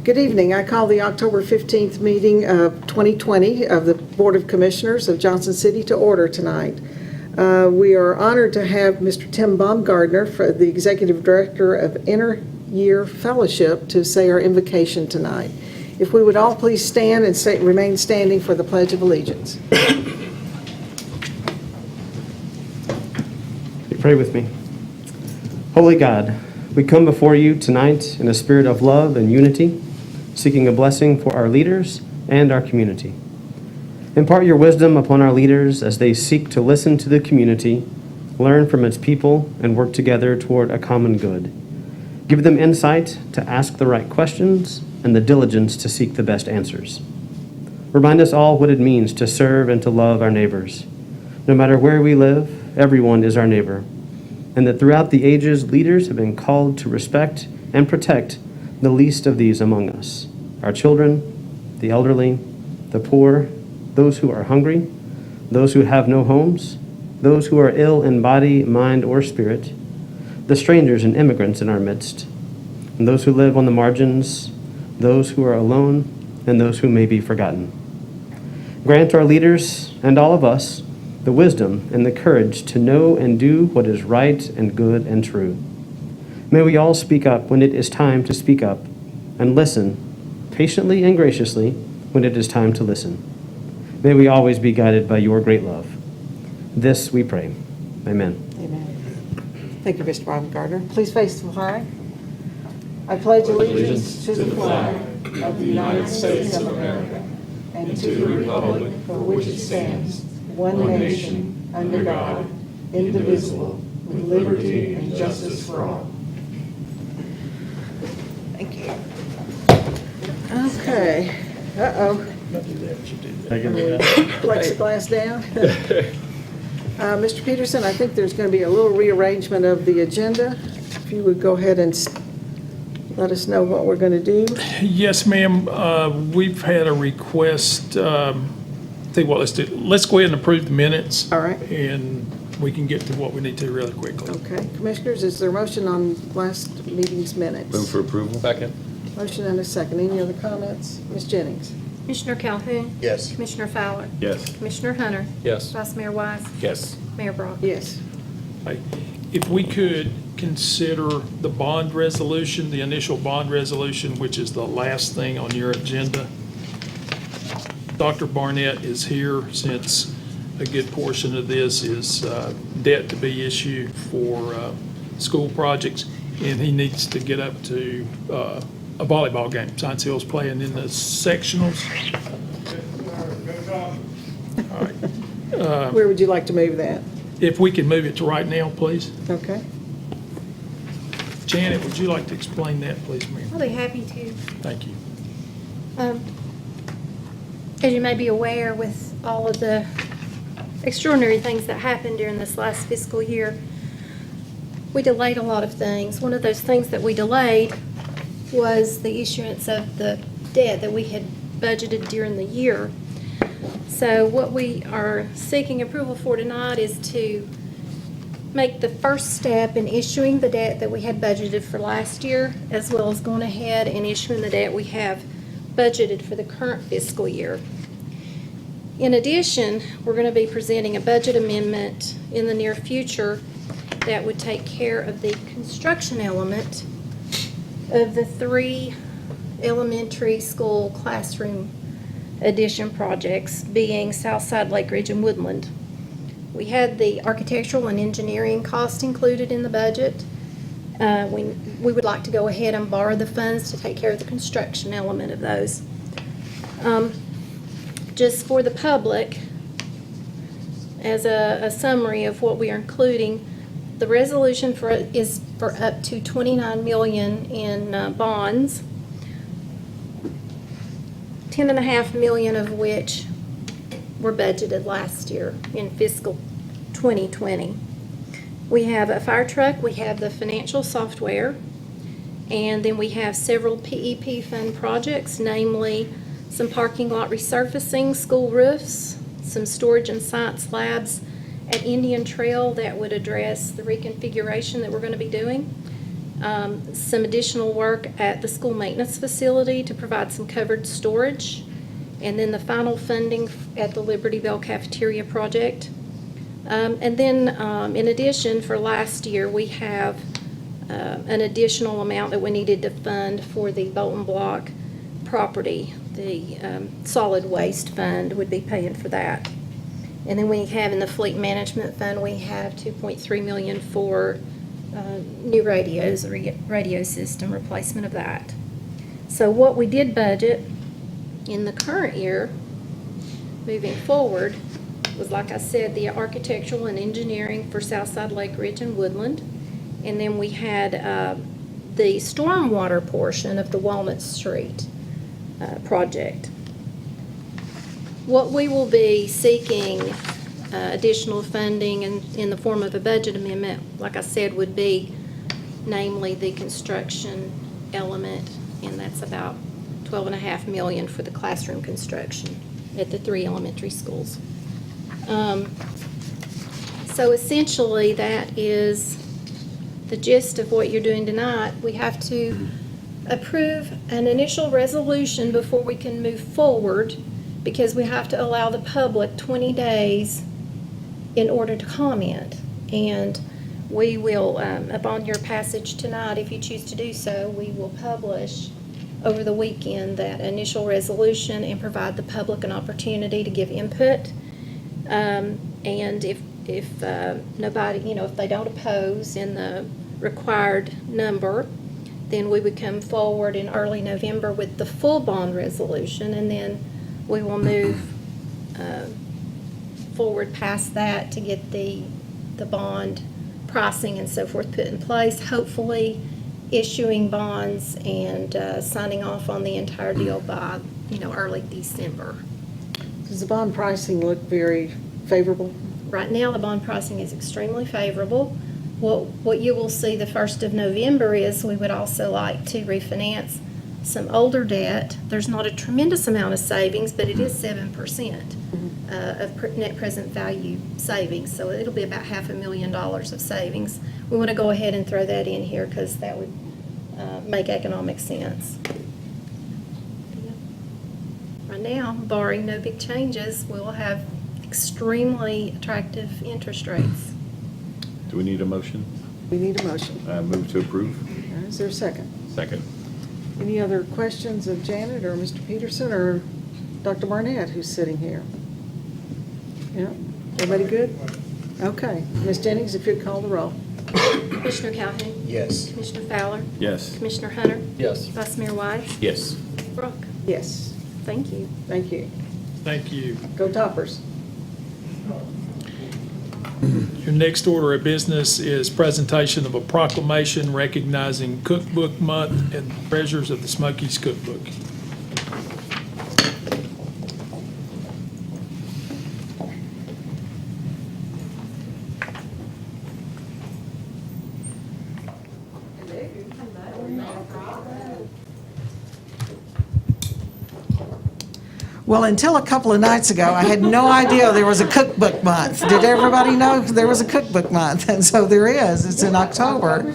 Good evening. I call the October 15th meeting of 2020 of the Board of Commissioners of Johnson City to order tonight. We are honored to have Mr. Tim Bomgardner, the Executive Director of InterYear Fellowship, to say our invocation tonight. If we would all please stand and remain standing for the Pledge of Allegiance. Pray with me. Holy God, we come before you tonight in a spirit of love and unity, seeking a blessing for our leaders and our community. Impart your wisdom upon our leaders as they seek to listen to the community, learn from its people, and work together toward a common good. Give them insight to ask the right questions and the diligence to seek the best answers. Remind us all what it means to serve and to love our neighbors. No matter where we live, everyone is our neighbor, and that throughout the ages, leaders have been called to respect and protect the least of these among us, our children, the elderly, the poor, those who are hungry, those who have no homes, those who are ill in body, mind, or spirit, the strangers and immigrants in our midst, and those who live on the margins, those who are alone, and those who may be forgotten. Grant our leaders and all of us the wisdom and the courage to know and do what is right and good and true. May we all speak up when it is time to speak up, and listen patiently and graciously when it is time to listen. May we always be guided by your great love. This we pray. Amen. Amen. Thank you, Mr. Bomgardner. Please face the flag. I pledge allegiance to the flag of the United States of America and to the republic for which it stands, one nation, under God, indivisible, with liberty and justice for all. Thank you. Okay. Uh-oh. Plexiglass down. Mr. Peterson, I think there's going to be a little rearrangement of the agenda. If you would go ahead and let us know what we're going to do. Yes, ma'am. We've had a request. Tell you what, let's go ahead and approve the minutes. All right. And we can get to what we need to really quickly. Okay. Commissioners, is there a motion on last meeting's minutes? Move for approval. Second. Motion and a second. Any other comments? Ms. Jennings? Commissioner Calhoun? Yes. Commissioner Fowler? Yes. Commissioner Hunter? Yes. Vice Mayor Wise? Yes. Mayor Brock? Yes. Okay. If we could consider the bond resolution, the initial bond resolution, which is the last thing on your agenda. Dr. Barnett is here since a good portion of this is debt to be issued for school projects, and he needs to get up to a volleyball game. Science Hill's playing in the sectionals. All right. Where would you like to move that? If we could move it to right now, please. Okay. Janet, would you like to explain that, please, ma'am? I'll be happy to. Thank you. As you may be aware, with all of the extraordinary things that happened during this last fiscal year, we delayed a lot of things. One of those things that we delayed was the issuance of the debt that we had budgeted during the year. So what we are seeking approval for tonight is to make the first step in issuing the debt that we had budgeted for last year, as well as going ahead and issuing the debt we have budgeted for the current fiscal year. In addition, we're going to be presenting a budget amendment in the near future that would take care of the construction element of the 3 elementary school classroom addition projects, being Southside, Lake Ridge, and Woodland. We had the architectural and engineering cost included in the budget. We would like to go ahead and borrow the funds to take care of the construction element of those. Just for the public, as a summary of what we are including, the resolution is for up to $29 million in bonds, $10.5 million of which were budgeted last year in fiscal 2020. We have a fire truck, we have the financial software, and then we have several PEP fund projects, namely some parking lot resurfacing, school roofs, some storage and science labs at Indian Trail that would address the reconfiguration that we're going to be doing, some additional work at the school maintenance facility to provide some covered storage, and then the final funding at the Liberty Bell Cafeteria project. And then, in addition, for last year, we have an additional amount that we needed to fund for the Bolton Block property. The solid waste fund would be paying for that. And then we have in the fleet management fund, we have $2.3 million for new radios, radio system replacement of that. So what we did budget in the current year, moving forward, was, like I said, the architectural and engineering for Southside Lake Ridge and Woodland. And then we had the stormwater portion of the Walnut Street project. What we will be seeking additional funding in the form of a budget amendment, like I said, would be namely the construction element, and that's about $12.5 million for the classroom construction at the 3 elementary schools. So essentially, that is the gist of what you're doing tonight. We have to approve an initial resolution before we can move forward, because we have to allow the public 20 days in order to comment. And we will, upon your passage tonight, if you choose to do so, we will publish over the weekend that initial resolution and provide the public an opportunity to give input. And if nobody, if they don't oppose in the required number, then we would come forward in early November with the full bond resolution, and then we will move forward past that to get the bond pricing and so forth put in place, hopefully issuing bonds and signing off on the entire deal by, early December. Does the bond pricing look very favorable? Right now, the bond pricing is extremely favorable. What you will see the 1st of November is we would also like to refinance some older debt. There's not a tremendous amount of savings, but it is 7% of net present value savings. So it'll be about $500,000 of savings. We want to go ahead and throw that in here because that would make economic sense. Right now, barring no big changes, we will have extremely attractive interest rates. Do we need a motion? We need a motion. I move to approve. Is there a second? Second. Any other questions of Janet or Mr. Peterson or Dr. Barnett, who's sitting here? Yeah, everybody good? Okay. Ms. Jennings, if you'd call the roll. Commissioner Calhoun? Yes. Commissioner Fowler? Yes. Commissioner Hunter? Yes. Vice Mayor Wise? Yes. Brooke? Yes. Thank you. Thank you. Thank you. Go Toppers. Your next order of business is presentation of a proclamation recognizing Cookbook Month and treasures of the Smokies Cookbook. Well, until a couple of nights ago, I had no idea there was a cookbook month. Did everybody know there was a cookbook month? And so there is. It's in October.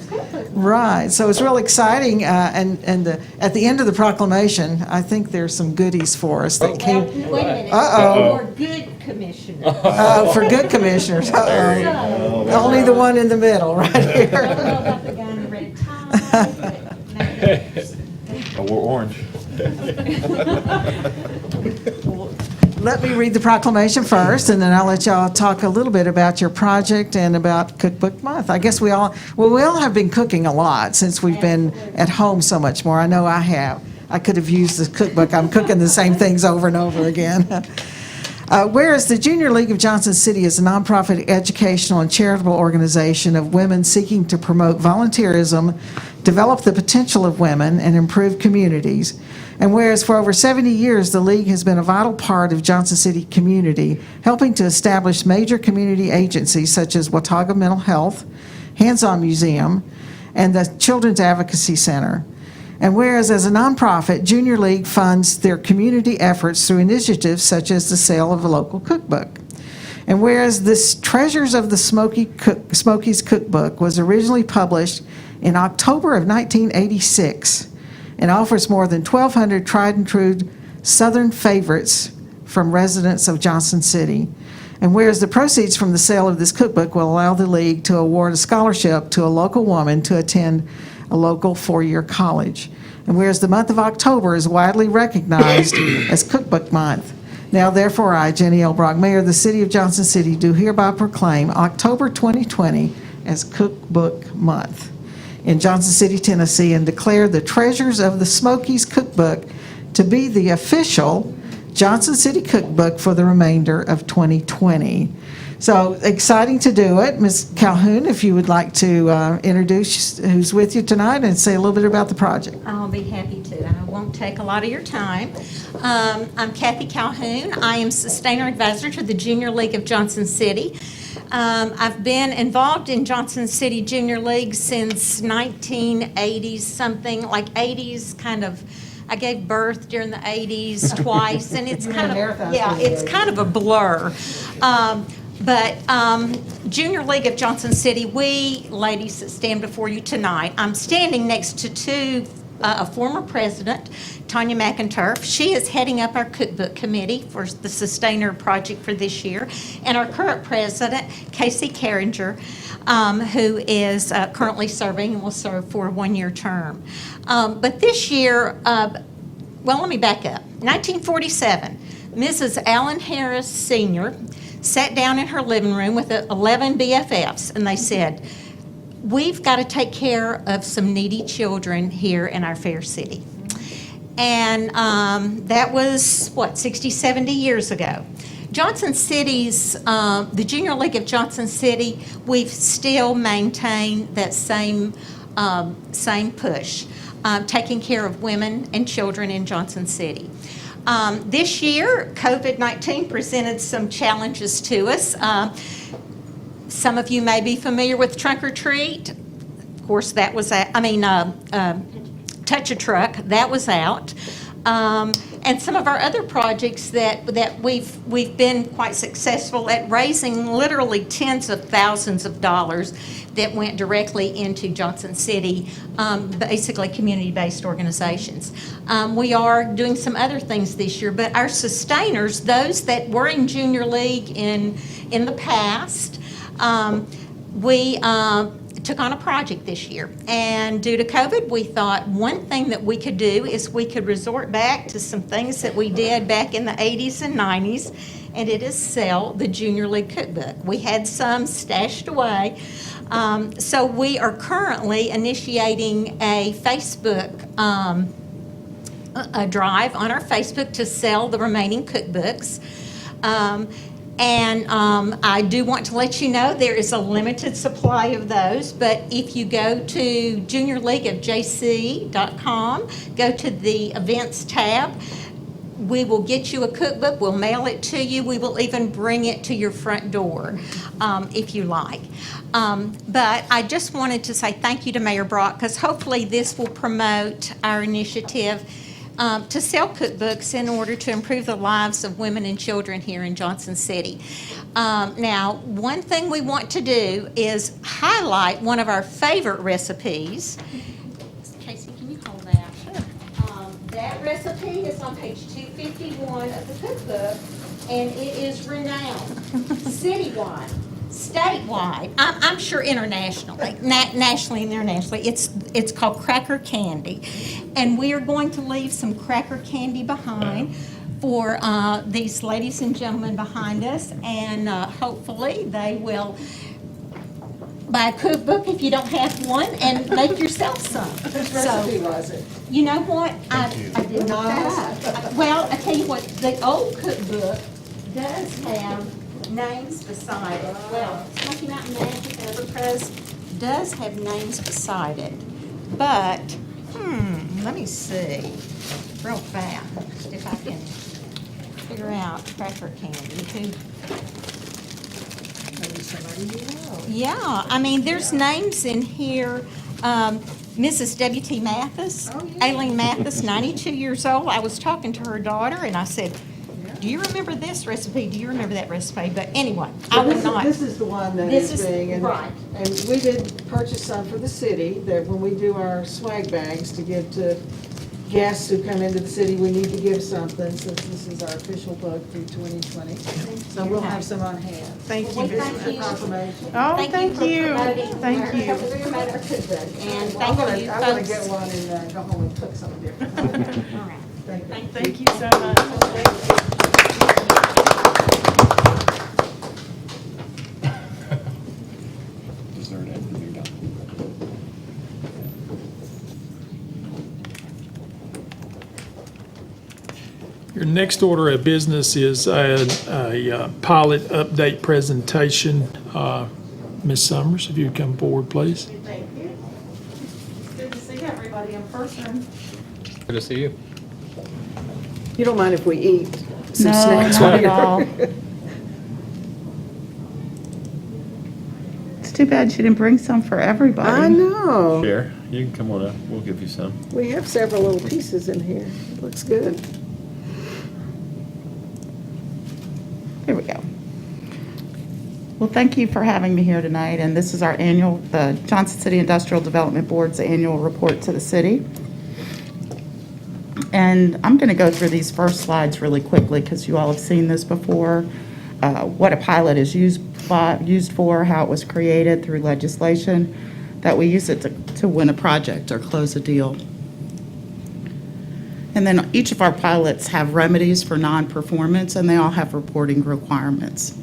Right. So it's really exciting. And at the end of the proclamation, I think there's some goodies for us that came. Wait a minute. Uh-oh. For good commissioners. For good commissioners. Uh-oh. Only the one in the middle, right I don't here. know about the guy in the red tie, but Oh, we're orange. Let me read the proclamation first, and then I'll let y'all talk a little bit about your project and about Cookbook Month. I guess we all have been cooking a lot since we've been at home so much more. I know I have. I could have used the cookbook. I'm cooking the same things over and over again. Whereas the Junior League of Johnson City is a nonprofit educational and charitable organization of women seeking to promote volunteerism, develop the potential of women, and improve communities. And whereas for over 70 years, the League has been a vital part of Johnson City community, helping to establish major community agencies such as Watauga Mental Health, Hands-On Museum, and the Children's Advocacy Center. And whereas as a nonprofit, Junior League funds their community efforts through initiatives such as the sale of a local cookbook. And whereas this Treasures of the Smokies Cookbook was originally published in October of 1986 and offers more than 1,200 tried and true Southern favorites from residents of Johnson City. And whereas the proceeds from the sale of this cookbook will allow the league to award a scholarship to a local woman to attend a local four-year college. And whereas the month of October is widely recognized as Cookbook Month, now therefore I, Jenny L. Brock, Mayor of the City of Johnson City, do hereby proclaim October 2020 as Cookbook Month in Johnson City, Tennessee, and declare the Treasures of the Smokies Cookbook to be the official Johnson City Cookbook for the remainder of 2020. So exciting to do it. Ms. Calhoun, if you would like to introduce who's with you tonight and say a little bit about the project. I'll be happy to. I won't take a lot of your time. I'm Kathy Calhoun. I am Sustainer Advisor to the Junior League of Johnson City. I've been involved in Johnson City Junior League since 1980s, something like 80s kind of. I gave birth during the 80s twice, and it's kind of, yeah, it's kind of a blur. But Junior League of Johnson City, we ladies that stand before you tonight, I'm standing next to a former president, Tanya McInturf. She is heading up our cookbook committee for the Sustainer project for this year, and our current president, Casey Carringer, who is currently serving and will serve for a one-year term. But this year, well, let me back up. 1947, Mrs. Allen Harris Sr. sat down in her living room with 11 BFFs, and they said, we've got to take care of some needy children here in our fair city. And that was, 60, 70 years ago. Johnson City's, the Junior League of Johnson City, we've still maintained that same push, taking care of women and children in Johnson City. This year, COVID-19 presented some challenges to us. Some of you may be familiar with Trunk or Treat. Of course, that was, Touch a Truck, that was out. And some of our other projects that we've been quite successful at raising literally tens of thousands of dollars that went directly into Johnson City, basically community-based organizations. We are doing some other things this year, but our sustainers, those that were in Junior League in the past, we took on a project this year. And due to COVID, we thought one thing that we could do is we could resort back to some things that we did back in the 80s and 90s, and it is sell the Junior League Cookbook. We had some stashed away. So we are currently initiating a Facebook a drive on our Facebook to sell the remaining cookbooks. And I do want to let you know there is a limited supply of those, but if you go to juniorleagueofjc.com, go to the events tab, we will get you a cookbook, we'll mail it to you, we will even bring it to your front door if you like. But I just wanted to say thank you to Mayor Brock, because hopefully this will promote our initiative to sell cookbooks in order to improve the lives of women and children here in Johnson City. Now, one thing we want to do is highlight one of our favorite recipes. Casey, can you hold that? Sure. That recipe is on page 251 of the cookbook, and it is renowned citywide, statewide, I'm sure internationally, nationally and internationally. It's called cracker candy. And we are going to leave some cracker candy behind for these ladies and gentlemen behind us, and hopefully they will buy a cookbook if you don't have one and make yourself some. Whose recipe was it? You know what? I did not ask. Well, I tell you what, the old cookbook does have names beside it. Well, Smoky Mountain Magic and Everpress does have names beside it. But, let me see real fast if I can figure out cracker candy. Maybe somebody you know. Yeah, I mean, there's names in here. Mrs. W.T. Mathis, Oh, yeah. Aileen Mathis, 92 years old. I was talking to her daughter, and I said, do you remember this recipe? Do you remember that recipe? But anyway, I will not. This is the one that This is is- being, and right. we did purchase some for the city, that when we do our swag bags to give to guests who come into the city, we need to give something, since this is our official book through 2020. So we'll have some on hand. Thank Well, you. thank you. Proclamation. Oh, Thank thank for you. promoting Thank our- you. our Cookbook. And Well, thank you, I'm gonna folks. get one and go home and cook something different. All right. Thank you. Thank you so much. Dessert after you're done. Your next order of business is a pilot update presentation. Ms. Summers, if you would come forward, please. Thank you. Good to see everybody in person. Good to see you. You don't mind if we eat some No, snacks not while at you're- all. It's too bad she didn't bring some for everybody. I know. Share, you can come on up, we'll give you some. We have several little pieces in here. Looks good. Here we go. Well, thank you for having me here tonight, and this is our the Johnson City Industrial Development Board's annual report to the city. And I'm going to go through these first slides really quickly because you all have seen this before. What a pilot is used for, how it was created through legislation, that we use it to win a project or close a deal. And then each of our pilots have remedies for non-performance, and they all have reporting requirements.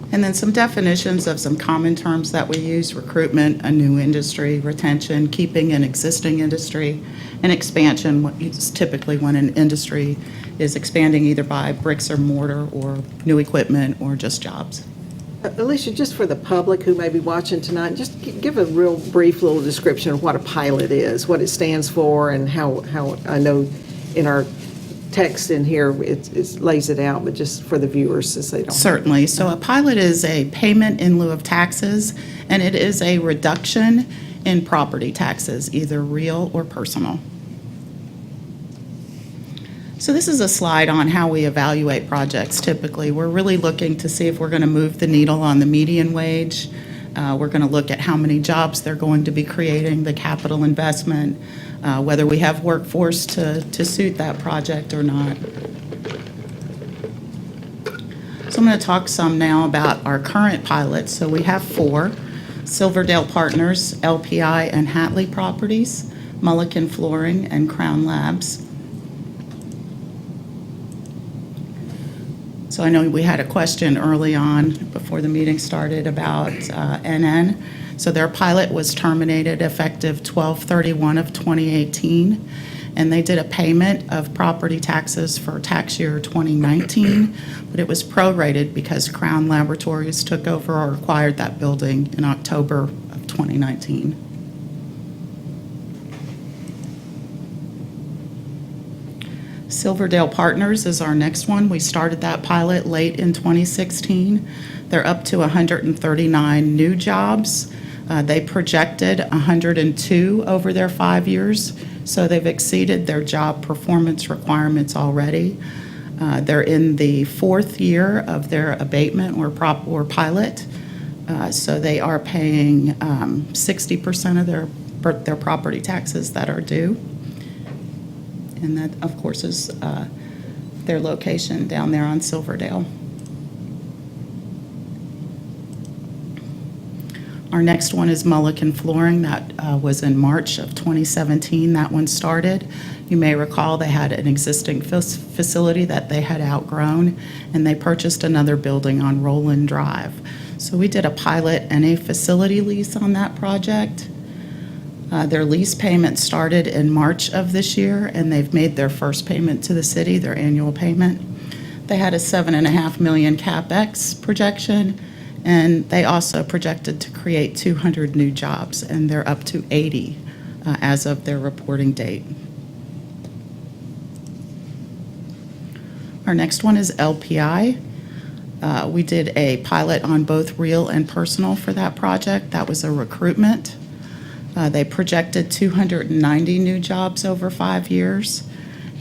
And then some definitions of some common terms that we use: recruitment, a new industry; retention, keeping an existing industry; and expansion, is typically when an industry is expanding either by bricks or mortar or new equipment or just jobs. Alicia, just for the public who may be watching tonight, just give a real brief little description of what a pilot is, what it stands for, and how I know in our text in here, it lays it out, but just for the viewers, since they don't. Certainly. So a pilot is a payment in lieu of taxes, and it is a reduction in property taxes, either real or personal. So this is a slide on how we evaluate projects typically. We're really looking to see if we're going to move the needle on the median wage. We're going to look at how many jobs they're going to be creating, the capital investment, whether we have workforce to suit that project or not. So I'm going to talk some now about our current pilots. So we have 4: Silverdale Partners, LPI and Hatley Properties, Mullican Flooring, and Crown Labs. So I know we had a question early on before the meeting started about NN. So their pilot was terminated effective 12/31 of 2018, and they did a payment of property taxes for tax year 2019, but it was prorated because Crown Laboratories took over or acquired that building in October of 2019. Silverdale Partners is our next one. We started that pilot late in 2016. They're up to 139 new jobs. They projected 102 over their 5 years, so they've exceeded their job performance requirements already. They're in the 4th year of their abatement or pilot, so they are paying 60% of their property taxes that are due. And that, of course, is their location down there on Silverdale. Our next one is Mullican Flooring. That was in March of 2017. That one started. You may recall they had an existing facility that they had outgrown, and they purchased another building on Roland Drive. So we did a pilot and a facility lease on that project. Their lease payment started in March of this year, and they've made their first payment to the city, their annual payment. They had a $7.5 million CapEx projection, and they also projected to create 200 new jobs, and they're up to 80 as of their reporting date. Our next one is LPI. We did a pilot on both real and personal for that project. That was a recruitment. They projected 290 new jobs over 5 years,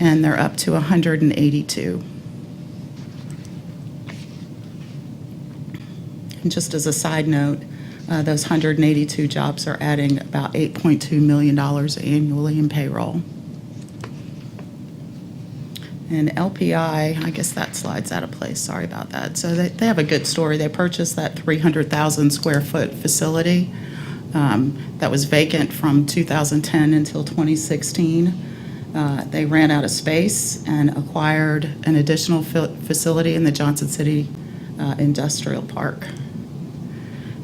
and they're up to 182. And just as a side note, those 182 jobs are adding about $8.2 million annually in payroll. And LPI, I guess that slide's out of place, sorry about that. So they have a good story. They purchased that 300,000 square foot facility that was vacant from 2010 until 2016. They ran out of space and acquired an additional facility in the Johnson City Industrial Park.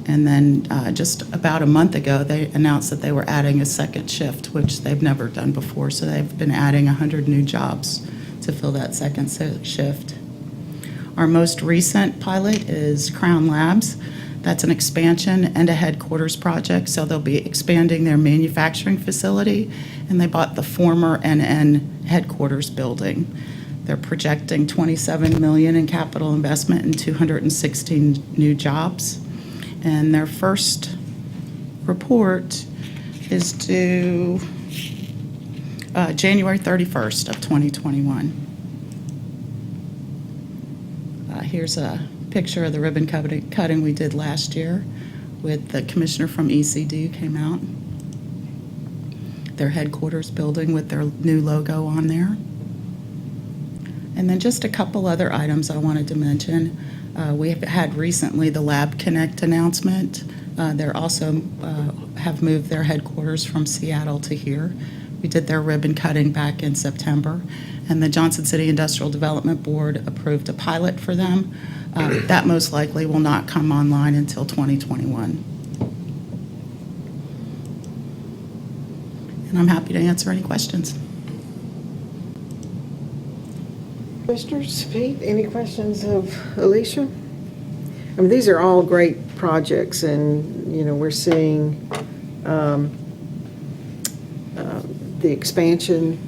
And then just about a month ago, they announced that they were adding a second shift, which they've never done before. So they've been adding 100 new jobs to fill that second shift. Our most recent pilot is Crown Labs. That's an expansion and a headquarters project. So they'll be expanding their manufacturing facility, and they bought the former NN headquarters building. They're projecting $27 million in capital investment and 216 new jobs. And their first report is due January 31st of 2021. Here's a picture of the ribbon cutting we did last year with the commissioner from ECD came out. Their headquarters building with their new logo on there. And then just a couple other items I wanted to mention. We have had recently the Lab Connect announcement. They're also have moved their headquarters from Seattle to here. We did their ribbon cutting back in September, and the Johnson City Industrial Development Board approved a pilot for them. That most likely will not come online until 2021. And I'm happy to answer any questions. Commissioners, Pete, any questions of Alicia? I mean, these are all great projects, and, you know, we're seeing the expansion.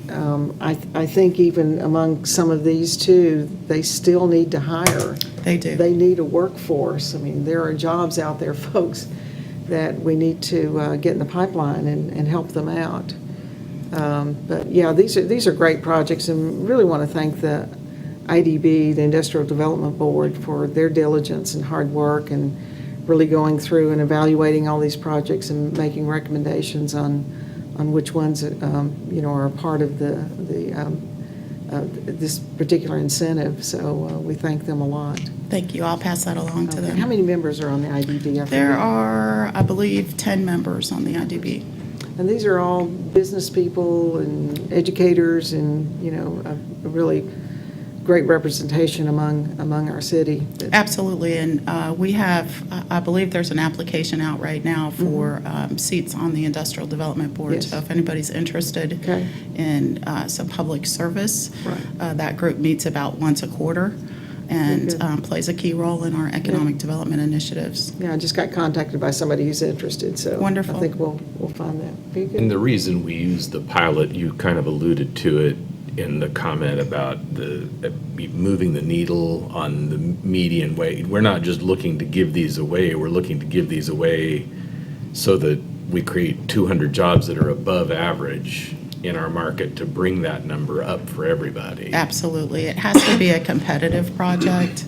I think even among some of these too, they still need to hire. They do. They need a workforce. I mean, there are jobs out there, folks, that we need to get in the pipeline and help them out. But yeah, these are great projects, and really want to thank the IDB, the Industrial Development Board, for their diligence and hard work and really going through and evaluating all these projects and making recommendations on which ones you know, are a part of this particular incentive. So we thank them a lot. Thank you. I'll pass that along to them. How many members are on the IDB? There are, I believe, 10 members on the IDB. And these are all business people and educators, and, you know, a really great representation among our city. Absolutely, and we have, I believe there's an application out right now for seats on the Industrial Development Board. Yes. So if anybody's interested Okay. in some public service, Right. that group meets about once a quarter and Very good. plays a key role in our economic development initiatives. Yeah, I just got contacted by somebody who's interested, so Wonderful. I think we'll find that. Very good. And the reason we use the pilot, you kind of alluded to it in the comment about the moving the needle on the median wage. We're not just looking to give these away, we're looking to give these away so that we create 200 jobs that are above average in our market to bring that number up for everybody. Absolutely. It has to be a competitive project.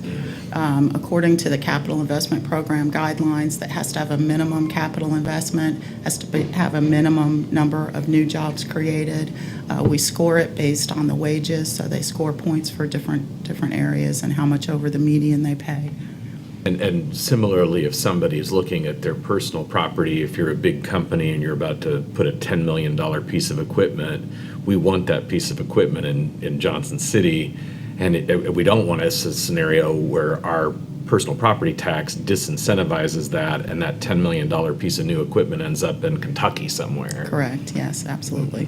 According to the capital investment program guidelines, that has to have a minimum capital investment, has to have a minimum number of new jobs created. We score it based on the wages, so they score points for different areas and how much over the median they pay. And similarly, if somebody is looking at their personal property, if you're a big company and you're about to put a $10 million piece of equipment, we want that piece of equipment in Johnson City. And we don't want a scenario where our personal property tax disincentivizes that, and that $10 million piece of new equipment ends up in Kentucky somewhere. Correct, yes, absolutely.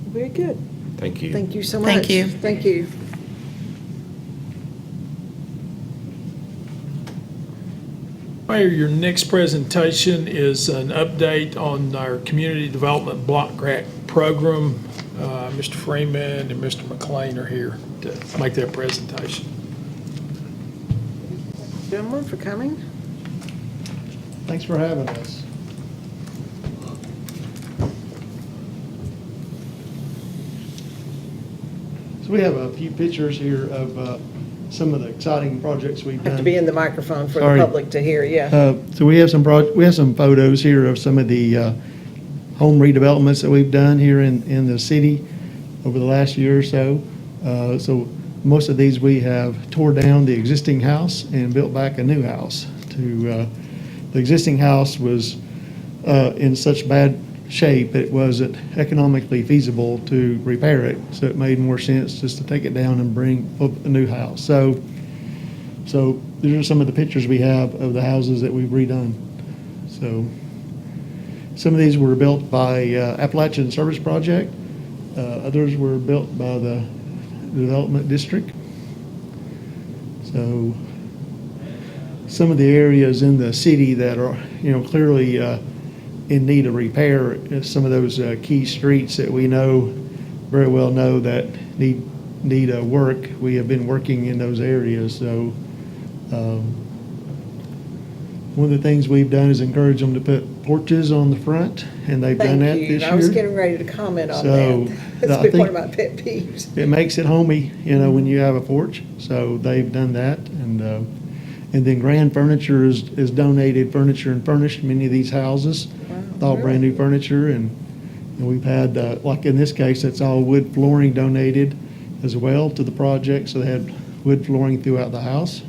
Very good. Thank you. Thank you so much. Thank you. Thank you. Mayor, your next presentation is an update on our community development block grant program. Mr. Freeman and Mr. McLean are here to make that presentation. Gentlemen, for coming. Thanks for having us. So we have a few pictures here of some of the exciting projects we've done. Have to be in the microphone for the Sorry. public to hear, yeah. So we have some photos here of some of the home redevelopments that we've done here in the city over the last year or so. So most of these we have tore down the existing house and built back a new house. The existing house was in such bad shape it wasn't economically feasible to repair it, so it made more sense just to take it down and bring up a new house. So these are some of the pictures we have of the houses that we've redone. So some of these were built by Appalachian Service Project. Others were built by the Development District. So some of the areas in the city that are, clearly in need of repair is some of those key streets that we very well know that need work. We have been working in those areas. So one of the things we've done is encourage them to put porches on the front, and they've done that Thank you. this year. I was getting ready to comment on So, that. That's I been one of think- my pet peeves. It makes it homey, when you have a porch. So they've done that, and then Grand Furniture has donated furniture and furnished many of these houses. It's all brand new furniture, and we've had, like in this case, it's all wood flooring donated as well to the project. So they had wood flooring throughout the house.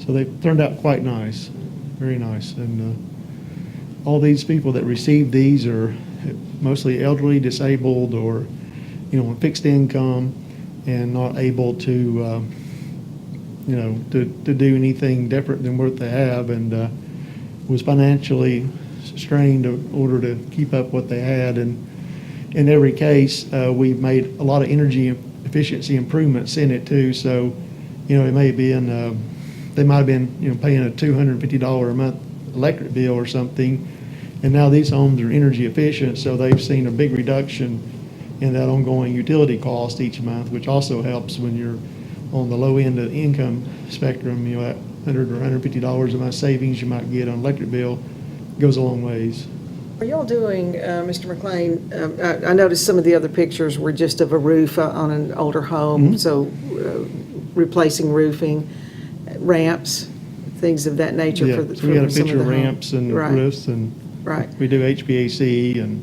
So they turned out quite nice, very nice. And all these people that received these are mostly elderly, disabled, or on fixed income, and not able to to do anything different than what they have, and was financially strained in order to keep up what they had. And in every case, we've made a lot of energy efficiency improvements in it too. So, it may have been, they might have been, paying a $250 a month electric bill or something, and now these homes are energy efficient, so they've seen a big reduction in that ongoing utility cost each month, which also helps when you're on the low end of the income spectrum. That $100 or $150 a month savings you might get on electric bill goes a long ways. Are y'all doing, Mr. McLean, I noticed some of the other pictures were just of a roof on an older home, so replacing roofing, ramps, things of that nature Yeah, for the so we got a some of picture the of home. ramps and Right. roofs, and Right. we do HVAC, and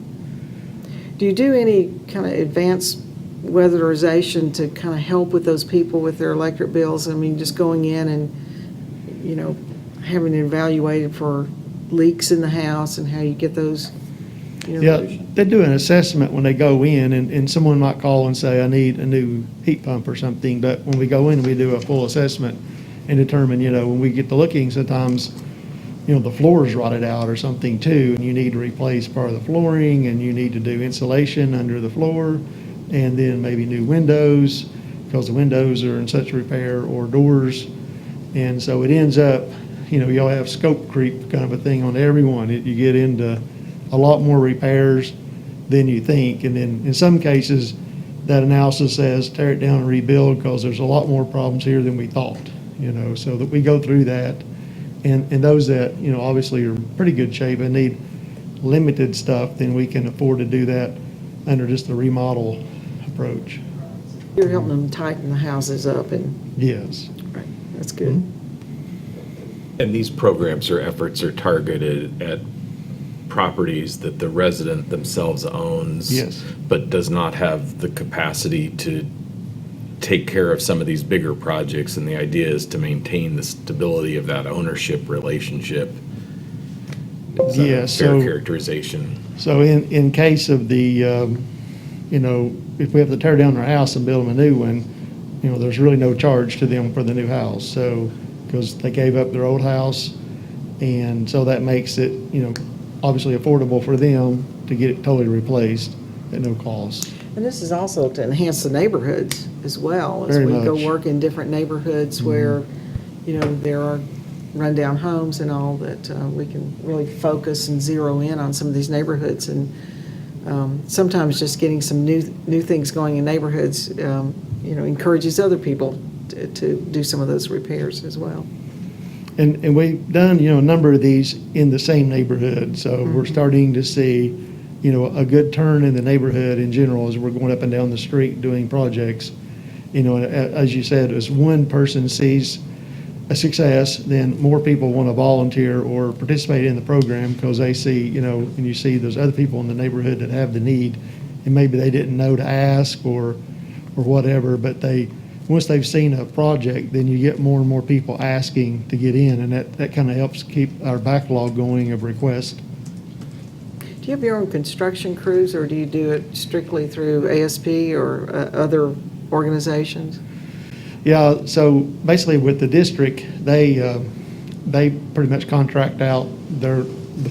Do you do any kind of advanced weatherization to kind of help with those people with their electric bills? I mean, just going in and, having it evaluated for leaks in the house and how you get those, yeah, they do an assessment when they go in, and someone might call and say, I need a new heat pump or something, but when we go in, we do a full assessment and determine, when we get to looking, sometimes, the floor is rotted out or something too, and you need to replace part of the flooring, and you need to do insulation under the floor, and then maybe new windows, because the windows are in such repair, or doors. And so it ends up, you'll have scope creep kind of a thing on everyone. You get into a lot more repairs than you think. And then in some cases, that analysis says tear it down and rebuild, because there's a lot more problems here than we thought, so that we go through that. And those that, obviously are in pretty good shape and need limited stuff, then we can afford to do that under just the remodel approach. You're helping them tighten the houses up, and Yes. right, that's good. And these programs or efforts are targeted at properties that the resident themselves owns. Yes. But does not have the capacity to take care of some of these bigger projects, and the idea is to maintain the stability of that ownership relationship. Is that a Yeah, fair so- characterization? So in case of the, if we have to tear down their house and build them a new one, there's really no charge to them for the new house. So, because they gave up their old house, and so that makes it, obviously affordable for them to get it totally replaced at no cost. And this is also to enhance the neighborhoods as well, as Very we go much. work in different neighborhoods where, there are rundown homes and all, that we can really focus and zero in on some of these neighborhoods. And sometimes just getting some new things going in neighborhoods, encourages other people to do some of those repairs as well. And we've done, a number of these in the same neighborhood, so we're starting to see a good turn in the neighborhood in general as we're going up and down the street doing projects. And as you said, as one person sees a success, then more people want to volunteer or participate in the program because they see, and you see those other people in the neighborhood that have the need, and maybe they didn't know to ask or whatever, but once they've seen a project, then you get more and more people asking to get in, and that kind of helps keep our backlog going of requests. Do you have your own construction crews, or do you do it strictly through ASP or other organizations? Yeah, so basically with the district, they pretty much contract out the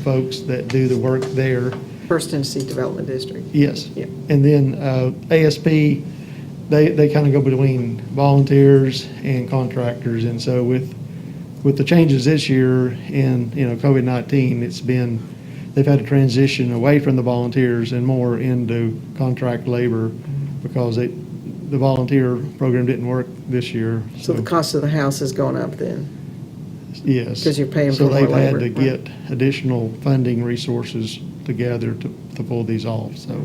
folks that do the work there. First Tennessee Development District? Yes. Yeah. And then ASP, they kind of go between volunteers and contractors. And so with the changes this year and, COVID-19, they've had to transition away from the volunteers and more into contract labor because the volunteer program didn't work this year. So the cost of the house has gone up then? Yes. Because you're paying for So more they've labor. had to get additional funding resources together to pull these off, so.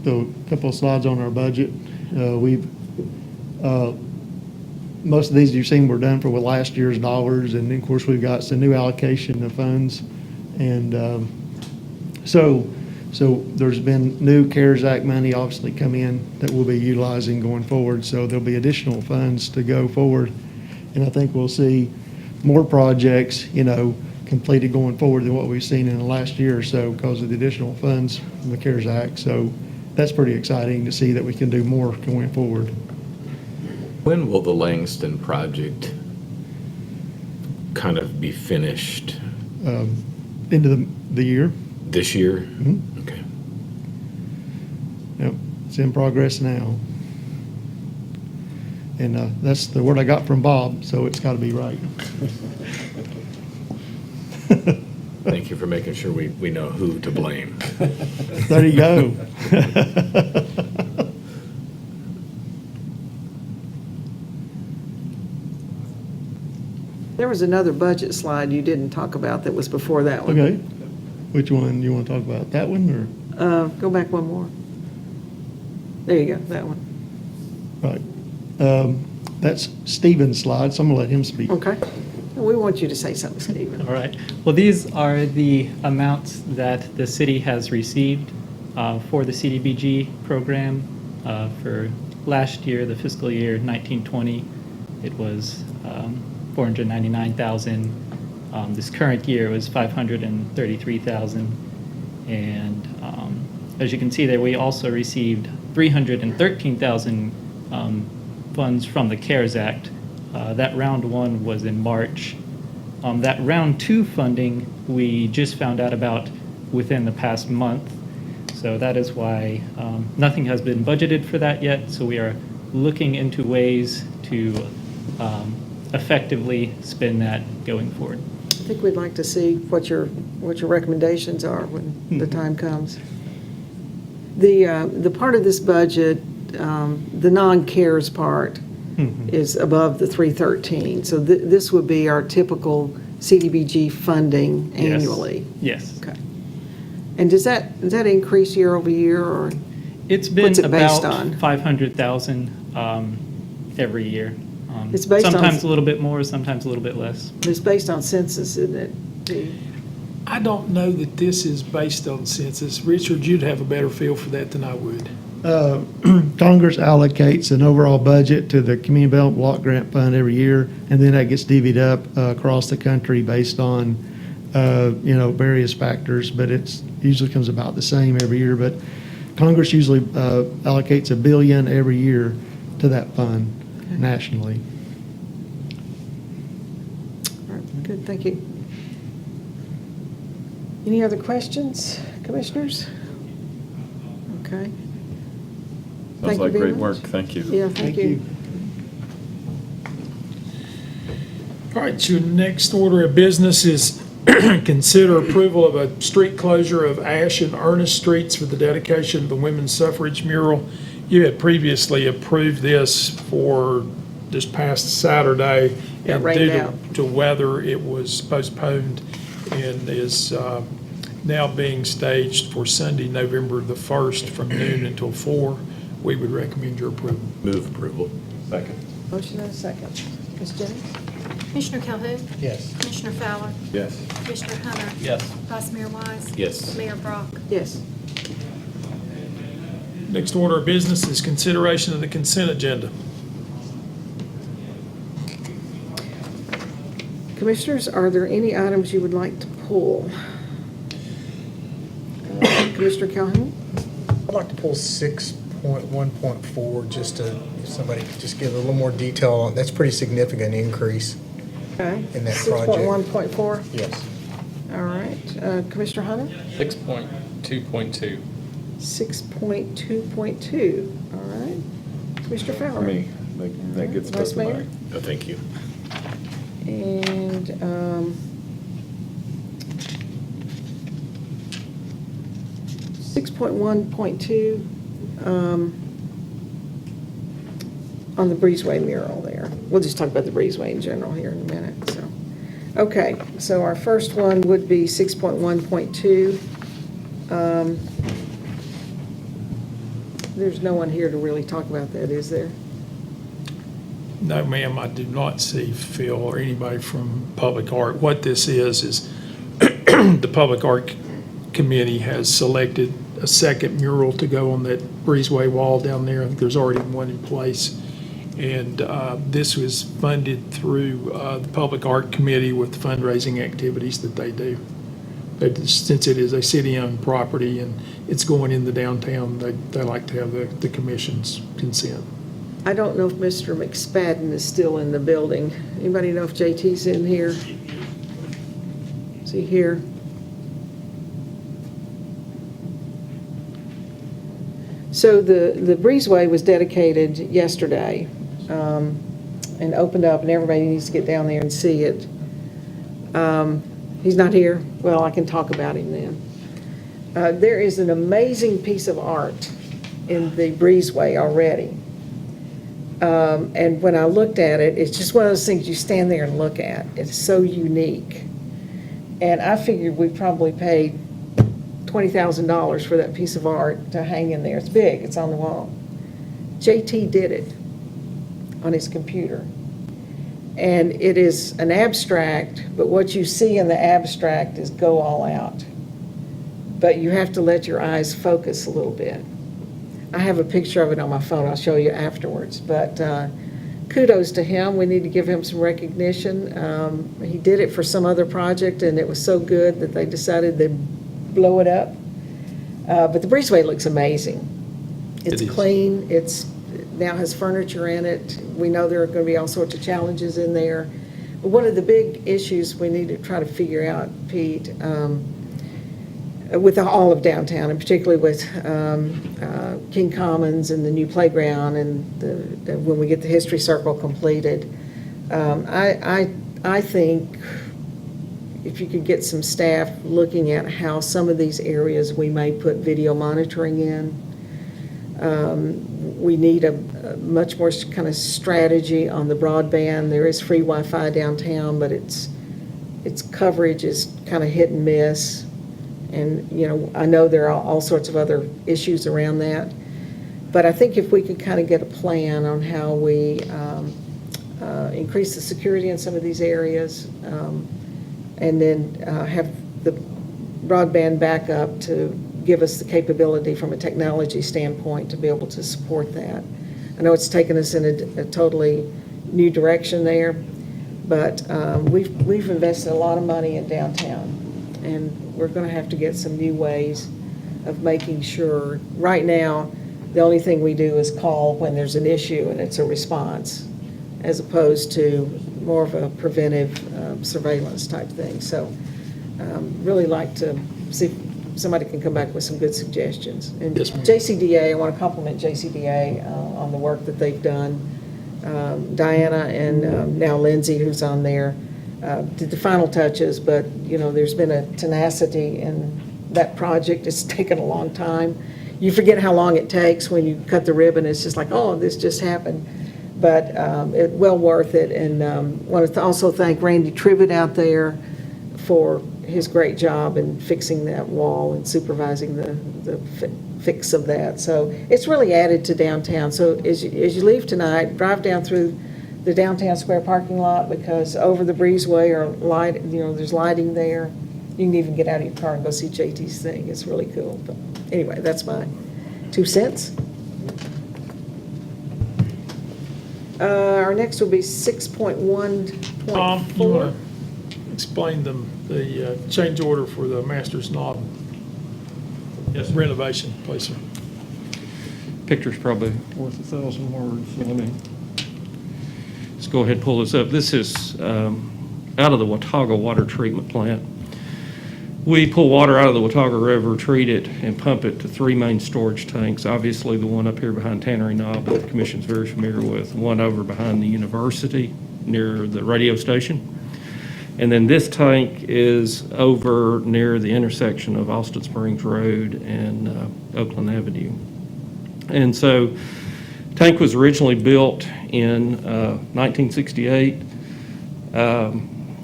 So a couple of slides on our budget. Most of these you've seen were done for last year's dollars, and then, of course, we've got some new allocation of funds. And so there's been new CARES Act money obviously come in that we'll be utilizing going forward. So there'll be additional funds to go forward. And I think we'll see more projects, completed going forward than what we've seen in the last year or so because of the additional funds from the CARES Act. So that's pretty exciting to see that we can do more going forward. When will the Langston project kind of be finished? Into the year. This year? Mhm. Okay. Yep, it's in progress now. And that's the word I got from Bob, so it's got to be right. Thank you for making sure we know who to blame. There you go. There was another budget slide you didn't talk about that was before that one. Okay. Which one you want to talk about? That one or? Go back one more. There you go, that one. Right. That's Stephen's slide, so I'm going to let him speak. Okay. We want you to say something, Stephen. All right. Well, these are the amounts that the city has received for the CDBG program for last year, the fiscal year 1920. It was $499,000. This current year was $533,000. And as you can see there, we also received $313,000 funds from the CARES Act. That round one was in March. That round two funding, we just found out about within the past month. So that is why nothing has been budgeted for that yet. So we are looking into ways to effectively spend that going forward. I think we'd like to see what your recommendations are when the time comes. The part of this budget, the non-CARES part, is above the 313. So this would be our typical CDBG funding annually. Yes. Okay. And does that increase year over year, or It's been what's it based about on? 500,000 every year. It's based on- sometimes a little bit more, sometimes a little bit less. It's based on census, isn't it? I don't know that this is based on census. Richard, you'd have a better feel for that than I would. Congress allocates an overall budget to the Community Development Block Grant Fund every year, and then that gets divvied up across the country based on, various factors, but it's usually comes about the same every year. But Congress usually allocates $1 billion every year to that fund nationally. All right, good, thank you. Any other questions, commissioners? Okay. Sounds Thank you like very great work, much. thank you. Yeah, thank you. All right, your next order of business is consider approval of a street closure of Ashe and Earnest streets for the dedication of the women's suffrage mural. You had previously approved this for this past Saturday. Got And rained due out. to weather, it was postponed and is now being staged for Sunday, November the 1st from noon until 4. We would recommend your approval. Move approval. Second. Motion and a second. Ms. Jennings? Commissioner Calhoun? Yes. Commissioner Fowler? Yes. Commissioner Hunter? Yes. Vice Mayor Wise? Yes. Mayor Brock? Yes. Next order of business is consideration of the consent agenda. Commissioners, are there any items you would like to pull? Commissioner Calhoun? I'd like to pull 6.1.4, just to, if somebody could just give a little more detail on, that's a pretty significant increase. Okay. In that project. 6.1.4, Yes. all right. Commissioner Hunter? 6.2.2. 6.2.2, all right. Commissioner Fowler? For me, that gets Vice Mayor? specified. No, thank you. And, 6.1.2, on the breezeway mural there. We'll just talk about the breezeway in general here in a minute, so. Okay, so our first one would be 6.1.2. There's no one here to really talk about that, is there? No, ma'am, I do not see Phil or anybody from Public Art. What this is the Public Art Committee has selected a second mural to go on that breezeway wall down there. I think there's already one in place. And this was funded through the Public Art Committee with fundraising activities that they do. But since it is a city-owned property and it's going in the downtown, they like to have the commission's consent. I don't know if Mr. McSpadden is still in the building. Anybody know if JT's in here? Is he here? So the breezeway was dedicated yesterday and opened up, and everybody needs to get down there and see it. He's not here? Well, I can talk about him then. There is an amazing piece of art in the breezeway already. And when I looked at it, it's just one of those things you stand there and look at. It's so unique. And I figured we probably paid $20,000 for that piece of art to hang in there. It's big, it's on the wall. JT did it on his computer. And it is an abstract, but what you see in the abstract is go all out. But you have to let your eyes focus a little bit. I have a picture of it on my phone. I'll show you afterwards. But kudos to him. We need to give him some recognition. He did it for some other project, and it was so good that they decided to blow it up. But the breezeway looks amazing. It's It is. clean. It now has furniture in it. We know there are going to be all sorts of challenges in there. But one of the big issues we need to try to figure out, Pete, with all of downtown, and particularly with King Commons and the new playground and when we get the history circle completed, I think if you could get some staff looking at how some of these areas we may put video monitoring in. We need a much more kind of strategy on the broadband. There is free Wi-Fi downtown, but its coverage is kind of hit and miss. And, you know, I know there are all sorts of other issues around that. But I think if we could kind of get a plan on how we increase the security in some of these areas, and then have the broadband backup to give us the capability from a technology standpoint to be able to support that. I know it's taken us in a totally new direction there, but we've invested a lot of money in downtown, and we're going to have to get some new ways of making sure. Right now, the only thing we do is call when there's an issue and it's a response, as opposed to more of a preventive surveillance type thing. So really like to see if somebody can come back with some good suggestions. And Yes, ma'am. JCDA, I want to compliment JCDA on the work that they've done. Diana and now Lindsay, who's on there, did the final touches, but you know, there's been a tenacity in that project. It's taken a long time. You forget how long it takes when you cut the ribbon. It's just like, oh, this just happened. but it well worth it. And wanted to also thank Randy Tribbitt out there for his great job in fixing that wall and supervising the fix of that. So it's really added to downtown. So as you leave tonight, drive down through the downtown square parking lot, because over the breezeway are light, there's lighting there. You can even get out of your car and go see JT's thing. It's really cool. But anyway, that's my 2 cents. Our next will be 6.1.4. Tom, you want to explain the change order for the Master's Knob renovation, please, sir? Picture's probably worth 1,000 words, so let me just go ahead and pull this up. This is out of the Watauga Water Treatment Plant. We pull water out of the Watauga River, treat it, and pump it to 3 main storage tanks. Obviously, the one up here behind Tannery Knob that the Commission's very familiar with, one over behind the university near the radio station. And then this tank is over near the intersection of Austin Springs Road and Oakland Avenue. And so, tank was originally built in 1968,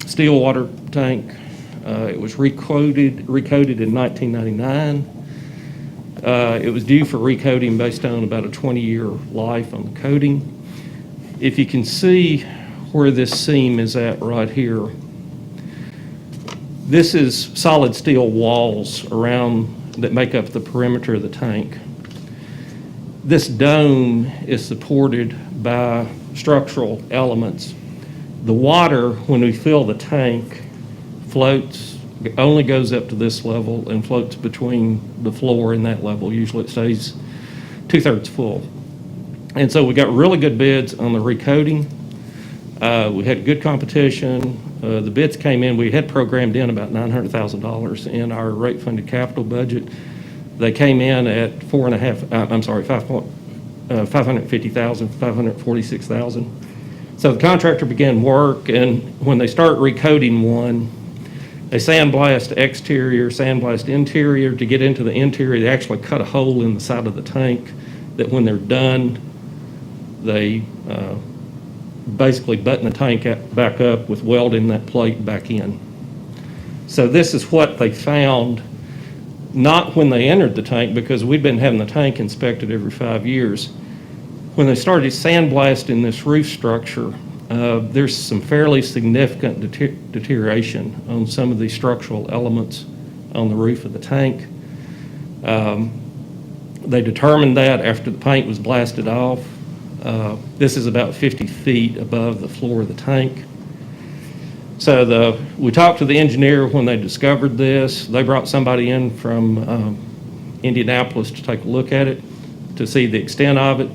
steel water tank. It was recoated in 1999. It was due for recoating based on about a 20-year life on the coating. If you can see where this seam is at right here, this is solid steel walls around that make up the perimeter of the tank. This dome is supported by structural elements. The water, when we fill the tank, floats, only goes up to this level and floats between the floor and that level. Usually it stays 2/3 full. And so we got really good bids on the recoating. We had good competition. The bids came in, we had programmed in about $900,000 in our rate-funded capital budget. They came in at $550,000, $546,000. So the contractor began work, and when they start recoating one, they sandblast exterior, sandblast interior. To get into the interior, they actually cut a hole in the side of the tank that when they're done, they basically button the tank back up with welding that plate back in. So this is what they found, not when they entered the tank, because we'd been having the tank inspected every 5 years. When they started sandblasting this roof structure, there's some fairly significant deterioration on some of these structural elements on the roof of the tank. They determined that after the paint was blasted off. This is about 50 feet above the floor of the tank. So we talked to the engineer when they discovered this. They brought somebody in from Indianapolis to take a look at it, to see the extent of it.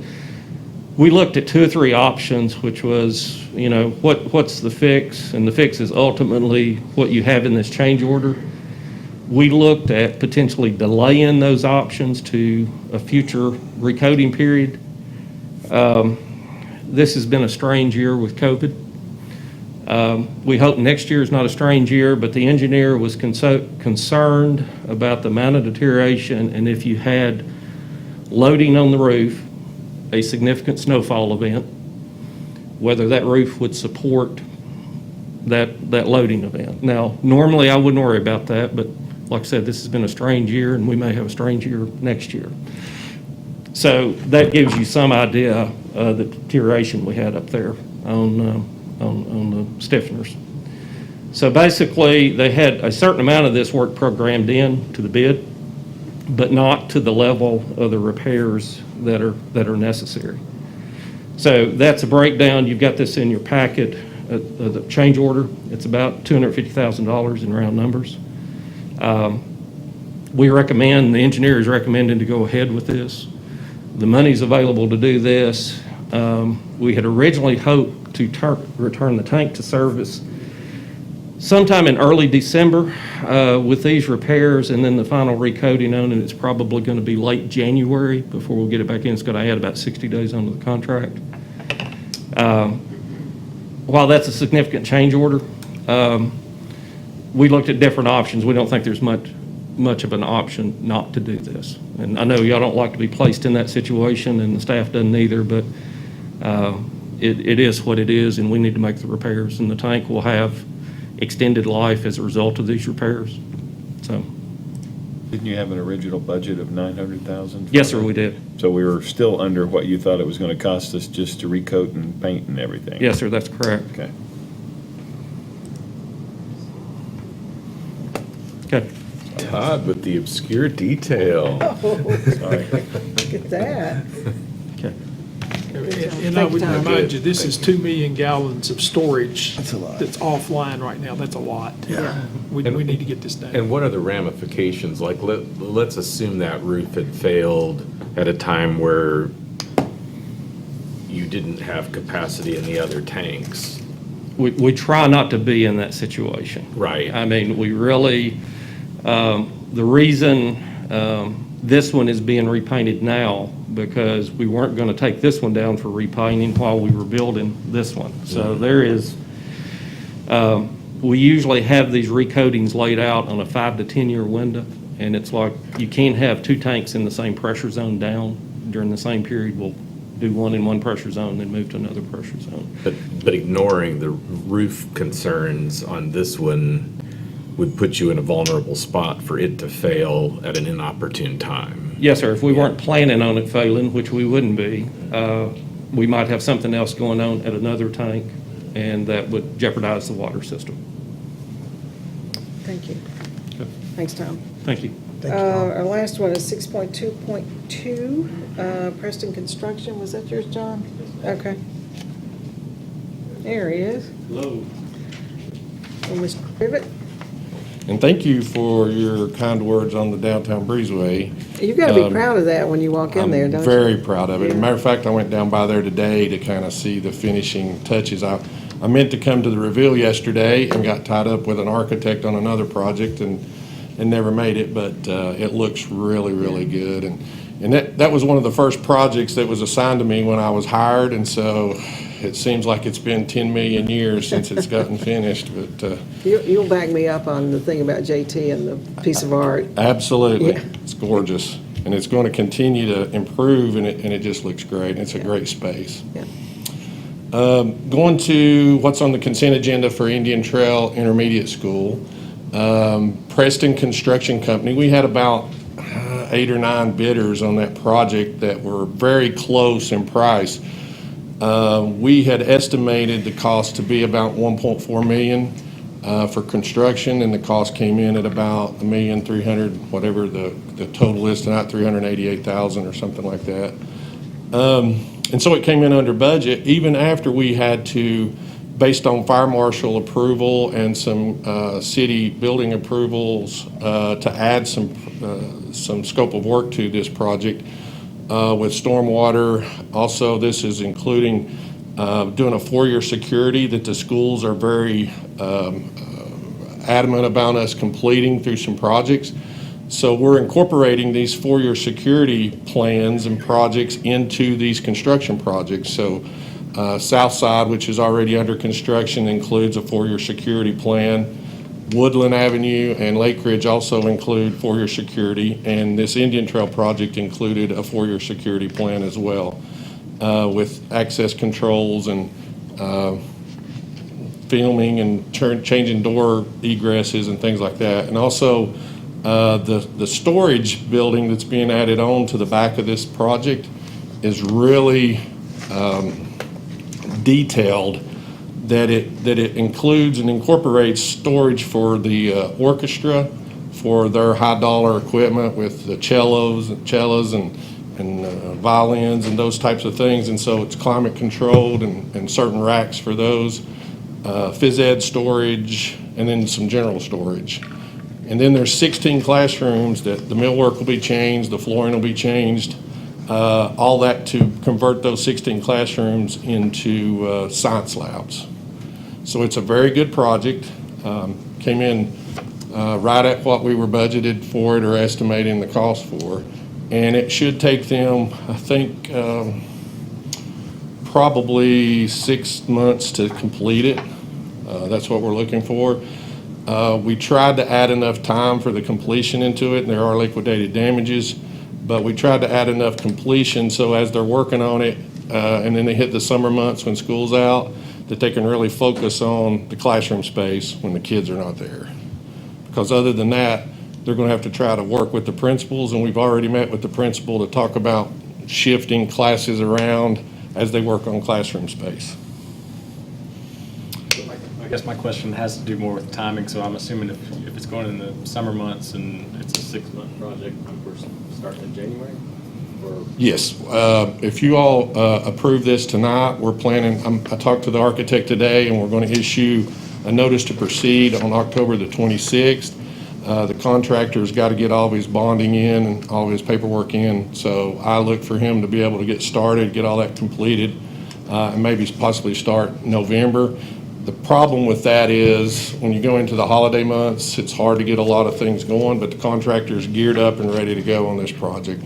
We looked at 2 or 3 options, which was, what's the fix? And the fix is ultimately what you have in this change order. We looked at potentially delaying those options to a future recoating period. This has been a strange year with COVID. We hope next year is not a strange year, but the engineer was concerned about the amount of deterioration, and if you had loading on the roof, a significant snowfall event, whether that roof would support that loading event. Now, normally I wouldn't worry about that, but like I said, this has been a strange year, and we may have a strange year next year. So that gives you some idea of the deterioration we had up there on the stiffeners. So basically, they had a certain amount of this work programmed in to the bid, but not to the level of the repairs that are necessary. So that's a breakdown. You've got this in your packet, the change order. It's about $250,000 in round numbers. The engineer is recommending to go ahead with this. The money's available to do this. We had originally hoped to return the tank to service sometime in early December with these repairs, and then the final recoating on it is probably going to be late January before we'll get it back in. It's going to add about 60 days onto the contract. While that's a significant change order, we looked at different options. We don't think there's much of an option not to do this. And I know y'all don't like to be placed in that situation, and the staff doesn't either, but it is what it is, and we need to make the repairs, and the tank will have extended life as a result of these repairs. So, Didn't you have an original budget of 900,000? yes, sir, we did. So we were still under what you thought it was going to cost us just to recoat and paint and everything? Yes, sir, that's correct. Okay. Okay. Todd with the obscure detail. Sorry. Look at that. Okay. And I would Thank you, Tom. remind you, this is 2 million gallons of storage. That's a lot. That's offline right now. That's a lot. Yeah. We need to get this done. And what are the ramifications? Like, let's assume that roof had failed at a time where you didn't have capacity in the other tanks. We try not to be in that situation. Right. I mean, we really, the reason this one is being repainted now, because we weren't going to take this one down for repainting while we were building this one. So there is, we usually have these recoatings laid out on a 5 to 10 year window, and it's like you can't have 2 tanks in the same pressure zone down during the same period. We'll do one in one pressure zone, then move to another pressure zone. But ignoring the roof concerns on this one would put you in a vulnerable spot for it to fail at an inopportune time. Yes, sir. If we weren't planning on it failing, which we wouldn't be, we might have something else going on at another tank, and that would jeopardize the water system. Thank you. Thanks, Tom. Thank you. Thank you, Tom. Our last one is 6.2.2, Preston Construction. Was that yours, John? Okay. There he is. Hello. And Mr. Privet. And thank you for your kind words on the downtown breezeway. You've got to be proud of that when you walk in there, don't I'm you? very proud of it. As a Yeah. matter of fact, I went down by there today to kind of see the finishing touches. I meant to come to the reveal yesterday and got tied up with an architect on another project and never made it, but it looks really, really good. And that was one of the first projects that was assigned to me when I was hired, and so it seems like it's been 10 million years since it's gotten finished, but You'll back me up on the thing about JT and the piece of art. absolutely. Yeah. It's gorgeous, and it's going to continue to improve, and it just looks great, and it's a great space. Yeah. Going to what's on the consent agenda for Indian Trail Intermediate School. Preston Construction Company, we had about 8 or 9 bidders on that project that were very close in price. We had estimated the cost to be about $1.4 million for construction, and the cost came in at about $1,300,000, whatever the total is tonight, $388,000 or something like that. And so it came in under budget, even after we had to, based on fire marshal approval and some city building approvals, to add some scope of work to this project with stormwater. Also, this is including doing a 4-year security that the schools are very adamant about us completing through some projects. So we're incorporating these 4-year security plans and projects into these construction projects. So South Side, which is already under construction, includes a 4-year security plan. Woodland Avenue and Lake Ridge also include 4-year security, and this Indian Trail project included a 4-year security plan as well, with access controls and filming and changing door egresses and things like that. And also the storage building that's being added on to the back of this project is really detailed, that it includes and incorporates storage for the orchestra, for their high dollar equipment with the cellos and violins and those types of things. And so it's climate controlled and certain racks for those, phys ed storage, and then some general storage. And then there's 16 classrooms that the millwork will be changed, the flooring will be changed, all that to convert those 16 classrooms into science labs. So it's a very good project. Came in right at what we were budgeted for it or estimating the cost for. And it should take them, I think, probably 6 months to complete it. That's what we're looking for. We tried to add enough time for the completion into it, and there are liquidated damages, but we tried to add enough completion so as they're working on it, and then they hit the summer months when school's out, that they can really focus on the classroom space when the kids are not there. Because other than that, they're going to have to try to work with the principals, and we've already met with the principal to talk about shifting classes around as they work on classroom space. I guess my question has to do more with timing, so I'm assuming if it's going in the summer months and it's a 6-month project, we're starting in January? Or? Yes, if you all approve this tonight, we're planning, I talked to the architect today, and we're going to issue a notice to proceed on October the 26th. The contractor's got to get all of his bonding in and all of his paperwork in, so I look for him to be able to get started, get all that completed, and maybe possibly start November. The problem with that is when you go into the holiday months, it's hard to get a lot of things going, but the contractor's geared up and ready to go on this project.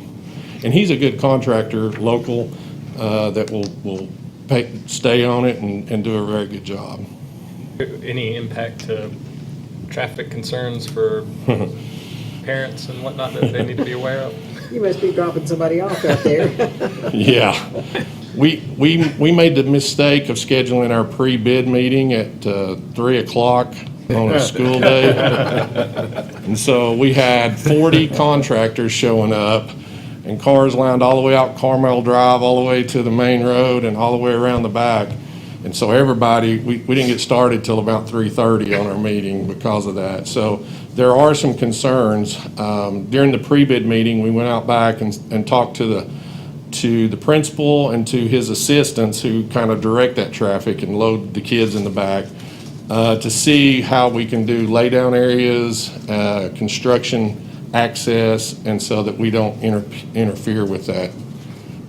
And he's a good contractor, local, that will stay on it and do a very good job. Any impact to traffic concerns for parents and whatnot that they need to be aware of? You must be dropping somebody off out there. Yeah. We made the mistake of scheduling our pre-bid meeting at 3 o'clock on a school day. And so we had 40 contractors showing up and cars lined all the way out Carmel Drive, all the way to the main road and all the way around the back. And so everybody, we didn't get started till about 3:30 on our meeting because of that. So there are some concerns. During the pre-bid meeting, we went out back and talked to the principal and to his assistants who kind of direct that traffic and load the kids in the back to see how we can do lay-down areas, construction access, and so that we don't interfere with that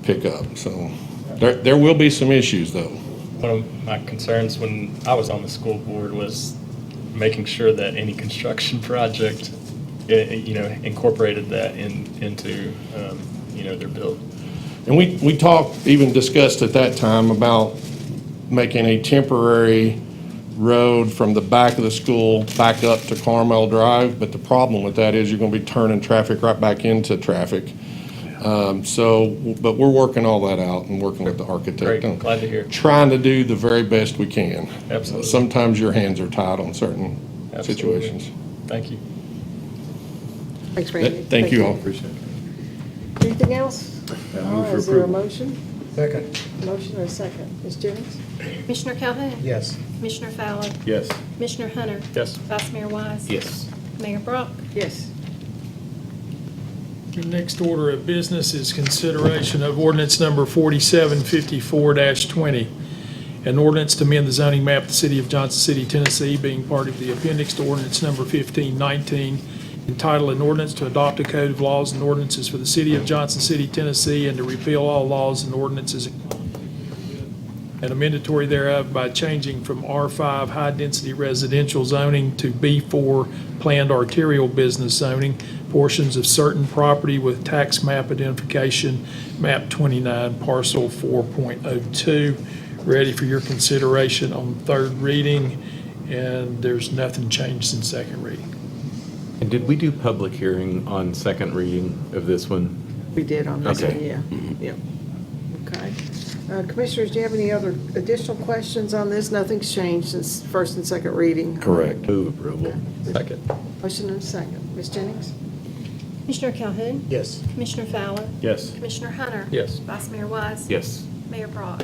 pickup. So there will be some issues, though. One of my concerns when I was on the school board was making sure that any construction project, incorporated that into, their build. And we talked, even discussed at that time about making a temporary road from the back of the school back up to Carmel Drive, but the problem with that is you're going to be turning traffic right back into traffic. But we're working all that out and working with the architect. Great, glad to hear. Trying to do the very best we can. Absolutely. Sometimes your hands are tied on certain situations. Thank you. Thanks, Randy. Thank you all. Appreciate it. Anything else? All right, is there a motion? Second. Motion or a second? Ms. Jennings? Commissioner Calhoun? Yes. Commissioner Fowler? Yes. Commissioner Hunter? Yes. Vice Mayor Wise? Yes. Mayor Brock? Yes. Your next order of business is consideration of ordinance number 4754-20, an ordinance to amend the zoning map of the city of Johnson City, Tennessee, being part of the appendix to ordinance number 1519, entitled an ordinance to adopt a code of laws and ordinances for the city of Johnson City, Tennessee, and to repeal all laws and ordinances and amendatory thereof by changing from R5 high-density residential zoning to B4 planned arterial business zoning, portions of certain property with tax map identification, map 29, parcel 4.02, ready for your consideration on third reading, and there's nothing changed since second reading. And did we do public hearing on second reading of this one? We did on this one, Okay. yeah. Yep. Okay. Commissioners, do you have any other additional questions on this? Nothing's changed since first and second reading. Correct. Move approval. Okay. Second. Motion and a second. Ms. Jennings? Commissioner Calhoun? Yes. Commissioner Fowler? Yes. Commissioner Hunter? Yes. Vice Mayor Wise? Yes. Mayor Brock?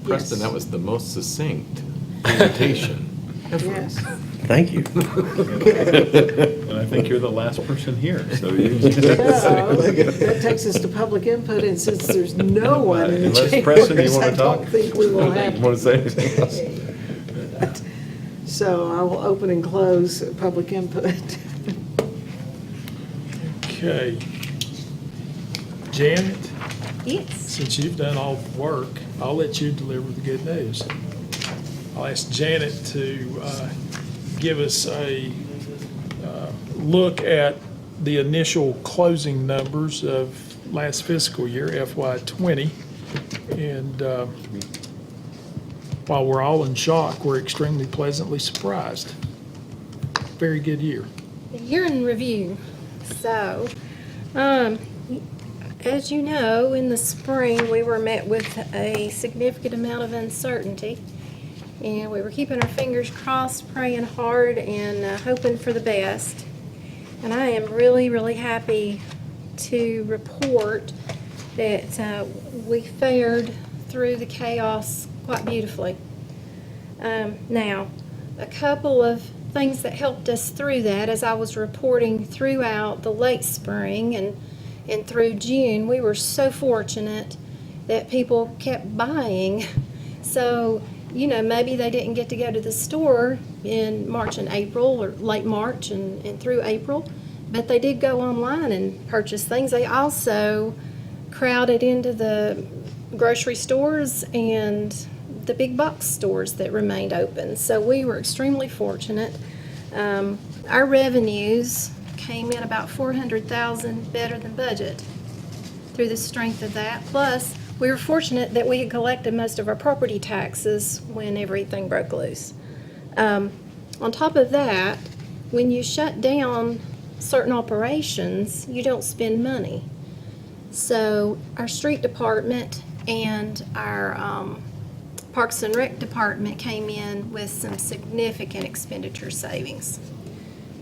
Preston, Yes. that was the most succinct presentation ever. Yes. Thank you. And I think you're the last person here, so you. That takes us to public input, and since there's no one in the Unless, Preston, you chambers, wanna I don't talk? think we will have. You want to say anything else? So I will open and close public input. Okay. Janet, Yes. since you've done all the work, I'll let you deliver the good news. I'll ask Janet to give us a look at the initial closing numbers of last fiscal year, FY '20. And while we're all in shock, we're extremely pleasantly surprised. Very good year. Year in review. So, as you know, in the spring, we were met with a significant amount of uncertainty. And we were keeping our fingers crossed, praying hard, and hoping for the best. And I am really, really happy to report that we fared through the chaos quite beautifully. Now, a couple of things that helped us through that, as I was reporting throughout the late spring and through June, we were so fortunate that people kept buying. So, you know, maybe they didn't get to go to the store in March and April, or late March and through April, but they did go online and purchase things. They also crowded into the grocery stores and the big box stores that remained open. So we were extremely fortunate. Our revenues came in about $400,000 better than budget through the strength of that. Plus, we were fortunate that we had collected most of our property taxes when everything broke loose. On top of that, when you shut down certain operations, you don't spend money. So our street department and our Parks and Rec department came in with some significant expenditure savings.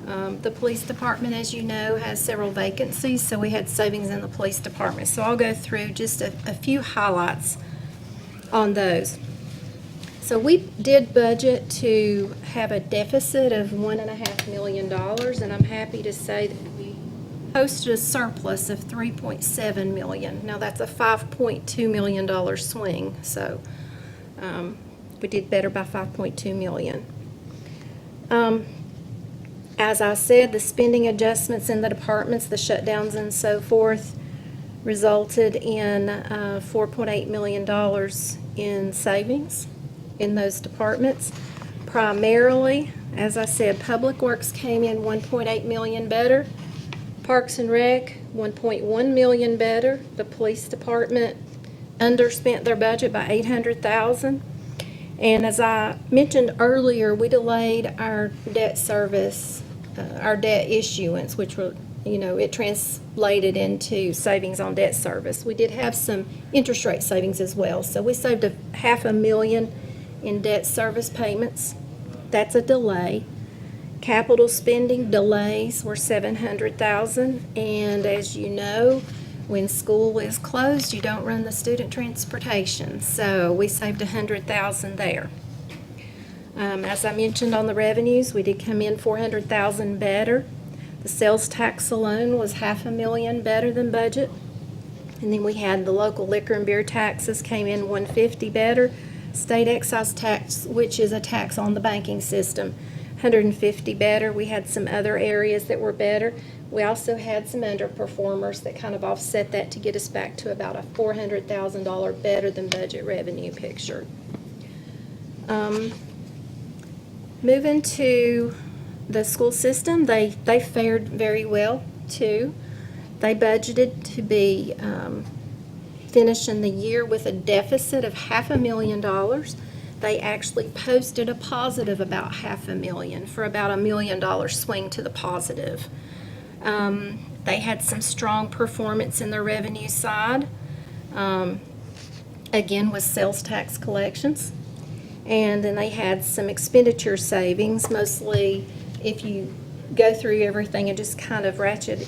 The police department, as you know, has several vacancies, so we had savings in the police department. So I'll go through just a few highlights on those. So we did budget to have a deficit of $1.5 million, and I'm happy to say that we posted a surplus of $3.7 million. Now that's a $5.2 million swing, so we did better by $5.2 million. As I said, the spending adjustments in the departments, the shutdowns and so forth, resulted in $4.8 million in savings in those departments. Primarily, as I said, Public Works came in $1.8 million better. Parks and Rec, $1.1 million better. The police department underspent their budget by $800,000. And as I mentioned earlier, we delayed our debt service, our debt issuance, which were, you know, it translated into savings on debt service. We did have some interest rate savings as well. So we saved $500,000 in debt service payments. That's a delay. Capital spending delays were $700,000. And as you know, when school is closed, you don't run the student transportation. So we saved $100,000 there. As I mentioned on the revenues, we did come in $400,000 better. The sales tax alone was $500,000 better than budget. And then we had the local liquor and beer taxes came in $150,000 better. State excise tax, which is a tax on the banking system, $150,000 better. We had some other areas that were better. We also had some underperformers that kind of offset that to get us back to about a $400,000 better than budget revenue picture. Moving to the school system, they fared very well too. They budgeted to be finishing the year with a deficit of $500,000. They actually posted a positive about $500,000 for about $1 million swing to the positive. They had some strong performance in their revenue side, again with sales tax collections. And then they had some expenditure savings, mostly if you go through everything and just kind of ratchet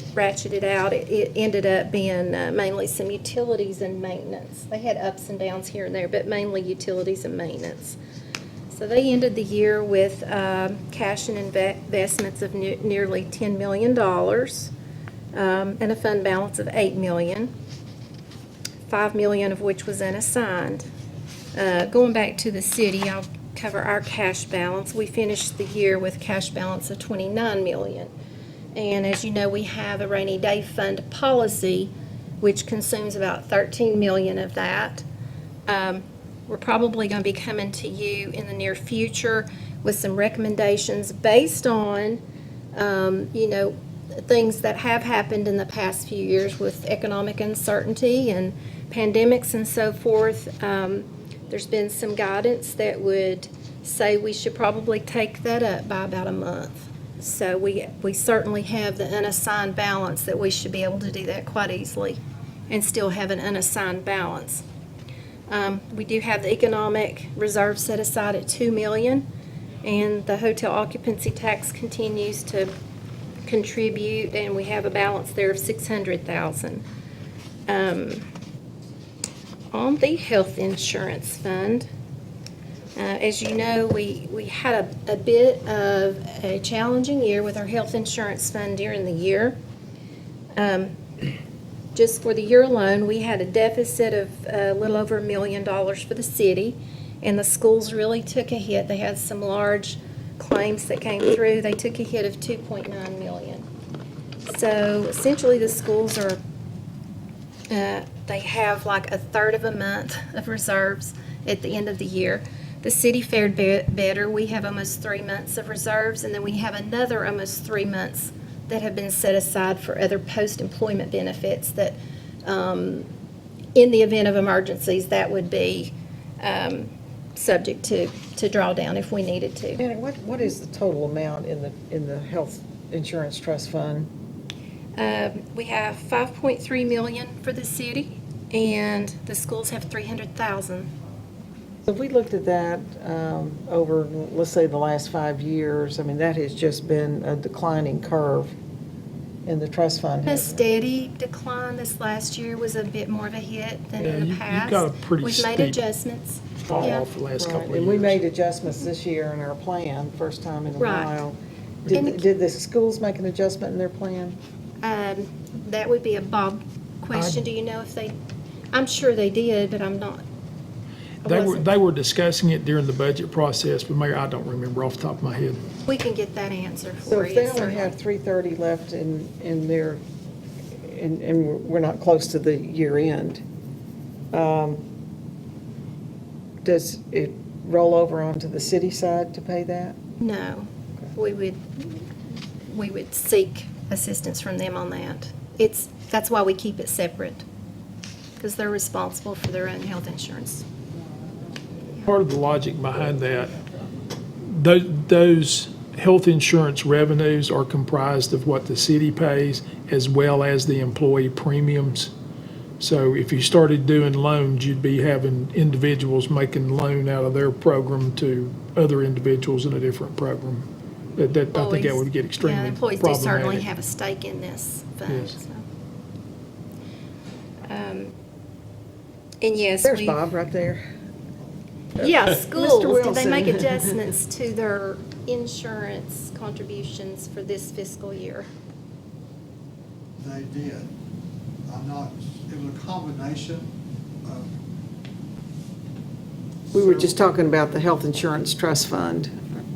it out, it ended up being mainly some utilities and maintenance. They had ups and downs here and there, but mainly utilities and maintenance. So they ended the year with cash and investments of nearly $10 million and a fund balance of $8 million, $5 million of which was unassigned. Going back to the city, I'll cover our cash balance. We finished the year with cash balance of $29 million. And as you know, we have a rainy day fund policy, which consumes about $13 million of that. We're probably going to be coming to you in the near future with some recommendations based on, you know, things that have happened in the past few years with economic uncertainty and pandemics and so forth. There's been some guidance that would say we should probably take that up by about a month. So we certainly have the unassigned balance that we should be able to do that quite easily and still have an unassigned balance. We do have the economic reserve set aside at $2 million, and the hotel occupancy tax continues to contribute, and we have a balance there of $600,000. On the health insurance fund, as you know, we had a bit of a challenging year with our health insurance fund during the year. Just for the year alone, we had a deficit of a little over $1 million for the city, and the schools really took a hit. They had some large claims that came through. They took a hit of $2.9 million. So essentially, the schools are, they have like a third of a month of reserves at the end of the year. The city fared better. We have almost 3 months of reserves, and then we have another almost 3 months that have been set aside for other post-employment benefits that, in the event of emergencies, that would be subject to drawdown if we needed to. Janet, what is the total amount in the health insurance trust fund? We have $5.3 million for the city, and the schools have $300,000. So if we looked at that over, let's say, the last 5 years, I mean, that has just been a declining curve in the trust fund. A steady decline. This last year was a bit more of a hit than Yeah, in the you've past. got a pretty We've made steep adjustments. fall Yeah. off the last Right, couple of and we years. made adjustments this year in our plan, first time in a Right. while. And- Did the schools make an adjustment in their plan? That would be a Bob question. Do you know if they, I'm sure they did, but I'm not. They were discussing it during the budget process, but Mayor, I don't remember off the top of my head. We can get that answer So for if you. they only have 330 left in their, and we're not close to the year end, does it roll over onto the city side to pay that? No, we would seek assistance from them on that. That's why we keep it separate, because they're responsible for their own health insurance. Part of the logic behind that, those health insurance revenues are comprised of what the city pays as well as the employee premiums. So if you started doing loans, you'd be having individuals making loan out of their program to other individuals in a different program. I think that would get extremely Yeah, employees problematic. do certainly have a stake in this fund. Yes. So. And yes, There's we. Bob right there. Yeah, schools, did they Wilson. make adjustments to their insurance contributions for this fiscal year? They did. I'm not, it was a combination of. We were just talking about the health insurance trust fund,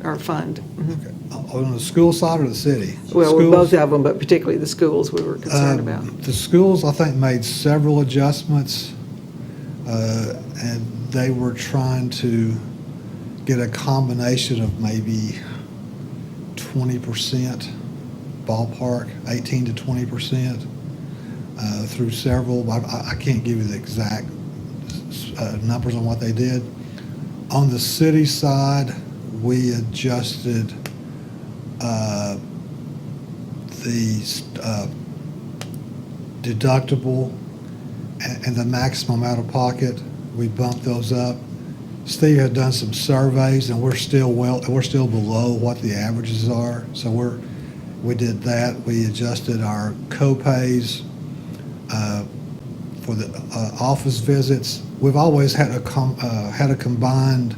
our fund. Okay. On the school side or the city? Well, Schools? both of them, but particularly the schools we were concerned about. The schools, I think, made several adjustments, and they were trying to get a combination of maybe 20% ballpark, 18 to 20%, through several. I can't give you the exact numbers on what they did. On the city side, we adjusted the deductible and the maximum out of pocket. We bumped those up. Steve had done some surveys, and we're still below what the averages are. So we did that. We adjusted our co-pays for the office visits. We've always had a combined,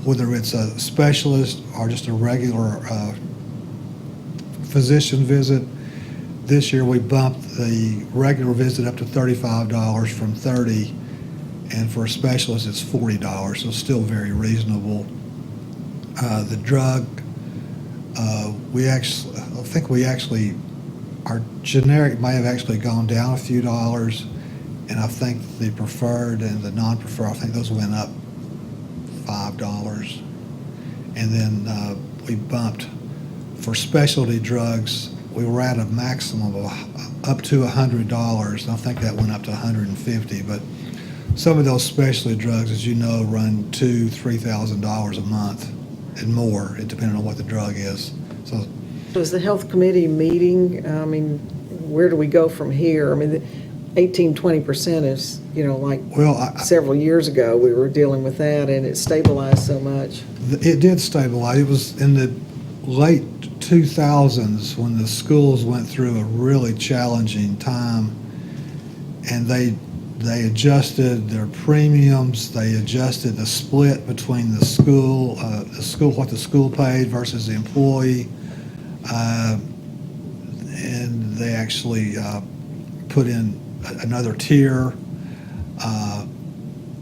whether it's a specialist or just a regular physician visit. This year we bumped the regular visit up to $35 from $30, and for a specialist it's $40, so still very reasonable. The drug, I think our generic may have actually gone down a few dollars, and I think the preferred and the non-preferred, I think those went up $5. And then we bumped for specialty drugs. We were at a maximum of up to $100. I think that went up to $150. But some of those specialty drugs, as you know, run $2,000–$3,000 a month and more, depending on what the drug is. So Was the health committee meeting, I mean, where do we go from here? I mean, the 18-20% is, like Well, several years ago, we were dealing with that, and it stabilized so much. It did stabilize. It was in the late 2000s when the schools went through a really challenging time, and they adjusted their premiums, they adjusted the split between the school, what the school paid versus the employee, and they actually put in another tier,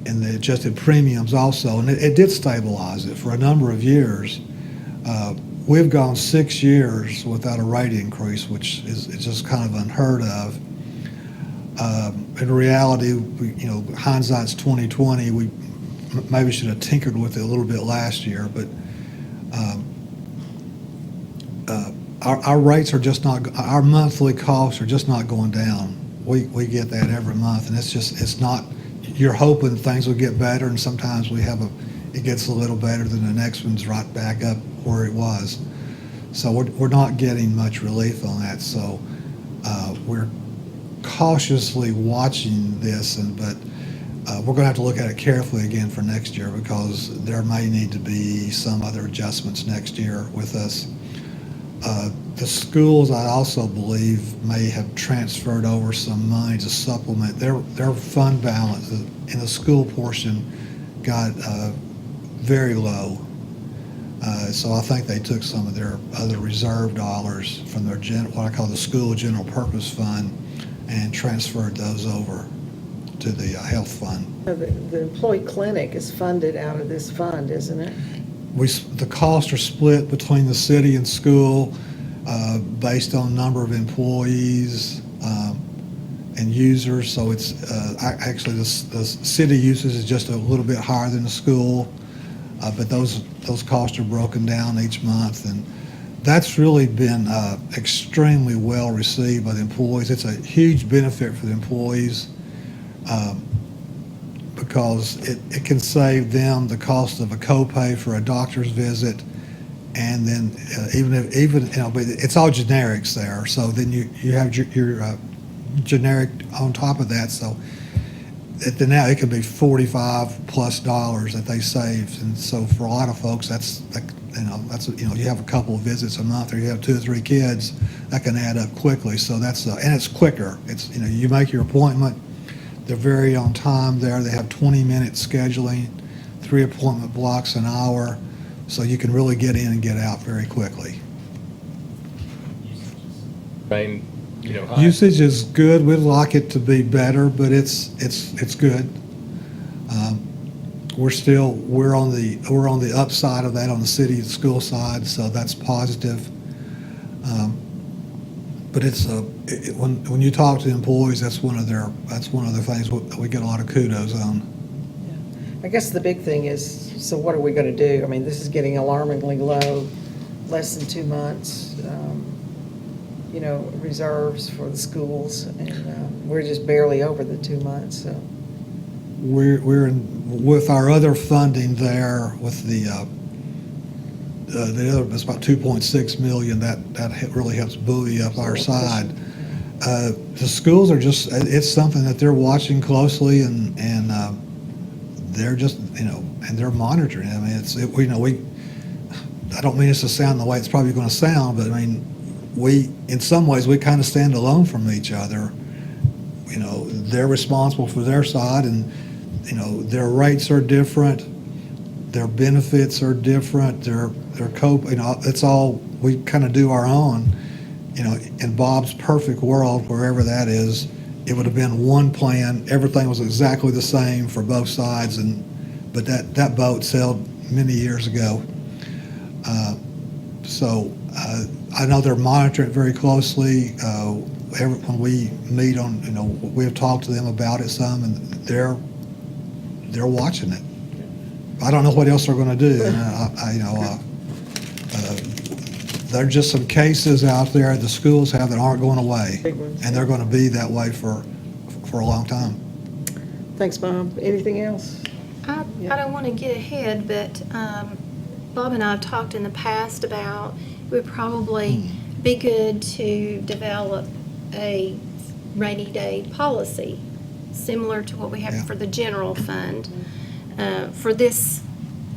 and they adjusted premiums also, and it did stabilize it for a number of years. We've gone 6 years without a rate increase, which is just kind of unheard of. In reality, hindsight's 2020. We maybe should have tinkered with it a little bit last year, but our rates are just not. Our monthly costs are just not going down. We get that every month, and it's not. You're hoping things will get better, and sometimes it gets a little better, than the next one's right back up where it was. So we're not getting much relief on that. So we're cautiously watching this, but we're going to have to look at it carefully again for next year, because there may need to be some other adjustments next year with us. The schools, I also believe, may have transferred over some money to supplement their fund balance in the school portion got very low. So I think they took some of their other reserve dollars from their what I call the school general purpose fund and transferred those over to the health fund. The employee clinic is funded out of this fund, isn't it? The costs are split between the city and school based on number of employees and users. So it's actually the city usage is just a little bit higher than the school, but those costs are broken down each month, and that's really been extremely well received by the employees. It's a huge benefit for the employees because it can save them the cost of a copay for a doctor's visit, and then even but it's all generics there. So then you have your generic on top of that. So now it could be $45+ that they save, and so for a lot of folks that's you have a couple of visits a month, or you have 2 or 3 kids, that can add up quickly. So that's and it's quicker. It's you make your appointment, they're very on time there. They have 20-minute scheduling, 3 appointment blocks an hour, so you can really get in and get out very quickly. Usage is good. We'd like it to be better, but it's good. We're on the upside of that on the city and school side, so that's positive. But it's when you talk to employees, that's one of the things we get a lot of kudos on. I guess the big thing is, so what are we going to do? I mean, this is getting alarmingly low, less than 2 months. Reserves for the schools, and we're just barely over the 2 months. So we're with our other funding there with the other, it's about $2.6 million. That really helps buoy up our side. The schools are it's something that they're watching closely, and they're just and they're monitoring. I mean, I don't mean this to sound the way it's probably going to sound, but I mean, in some ways, we kind of stand alone from each other. They're responsible for their side, and their rates are different, their benefits are different, their it's all, we kind of do our own. In Bob's perfect world, wherever that is, it would have been one plan, everything was exactly the same for both sides, but that boat sailed many years ago. I know they're monitoring it very closely. When we meet we have talked to them about it some, and they're watching it. I don't know what else they're going to do. There are just some cases out there the schools have that aren't going away, and they're going to be that way for a long time. Thanks, Bob. Anything else? I don't want to get ahead, but Bob and I have talked in the past about it would probably be good to develop a rainy day policy, similar to what we have for the general fund, for this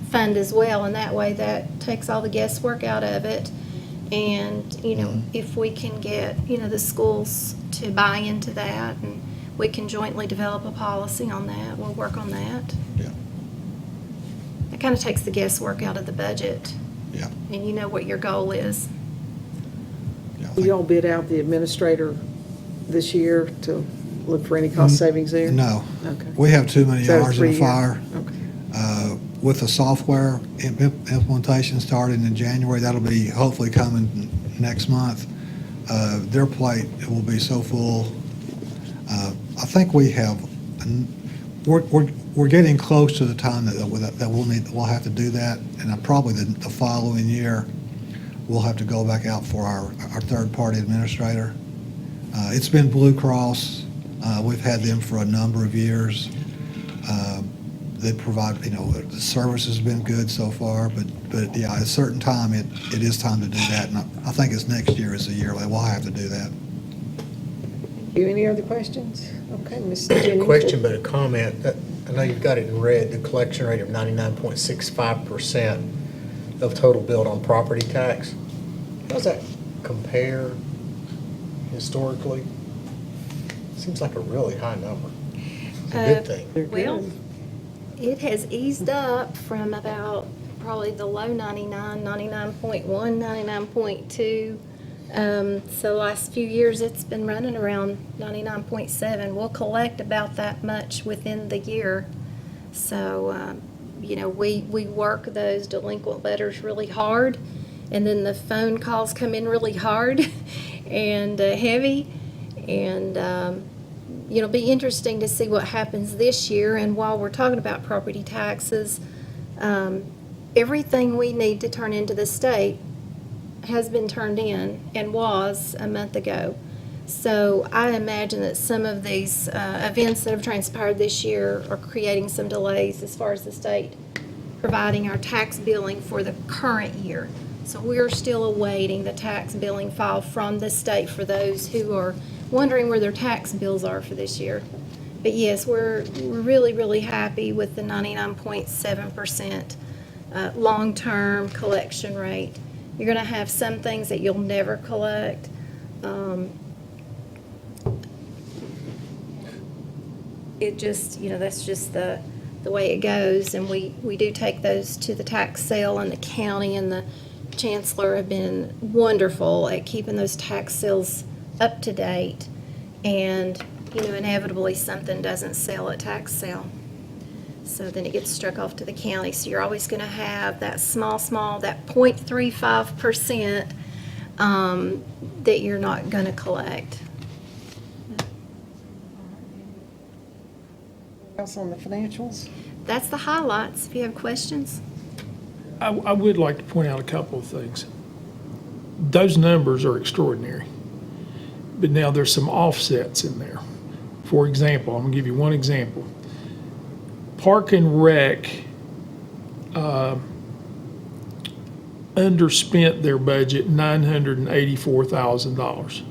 fund as well, and that way that takes all the guesswork out of it. And, if we can get, the schools to buy into that, and we can jointly develop a policy on that, we'll work on that. Yeah. It kind of takes the guesswork out of the budget. Yeah. And you know what your goal is. Yeah, I Will think- y'all bid out the administrator this year to look for any cost savings there? No. Okay. We have too many So irons in the 3 year. fire. Okay. With the software implementation starting in January, that'll be hopefully coming next month. Their plate will be so full. I think we have, we're getting close to the time that we'll have to do that, and probably the following year, we'll have to go back out for our third-party administrator. It's been Blue Cross. We've had them for a number of years. They provide, the service has been good so far, but yeah, at a certain time, it is time to do that, and I think it's next year is the year that we'll have to do that. You, any other questions? Okay, Ms. Jennings. Question, but a comment. I know you've got it in red, the collection rate of 99.65% of total billed on property tax. How does that compare historically? Seems like a really high number. It's a good thing. Well, it has eased up from about probably the low 99, 99.1, 99.2. So last few years, it's been running around 99.7. We'll collect about that much within the year. So, we work those delinquent letters really hard, and then the phone calls come in really hard and heavy, and it'll be interesting to see what happens this year. And while we're talking about property taxes, everything we need to turn into the state has been turned in and was a month ago. So I imagine that some of these events that have transpired this year are creating some delays as far as the state providing our tax billing for the current year. So we're still awaiting the tax billing file from the state for those who are wondering where their tax bills are for this year. But yes, we're really, really happy with the 99.7% long-term collection rate. You're going to have some things that you'll never collect. It just, that's just the way it goes. And we do take those to the tax sale, and the county and the chancellor have been wonderful at keeping those tax sales up to date. And, inevitably something doesn't sell at tax sale. So then it gets struck off to the county. So you're always going to have that small, that 0.35% that you're not going to collect. Else on the financials? That's the highlights. If you have questions. I would like to point out a couple of things. Those numbers are extraordinary, but now there's some offsets in there. For example, I'm going to give you one example. Park and Rec underspent their budget $984,000,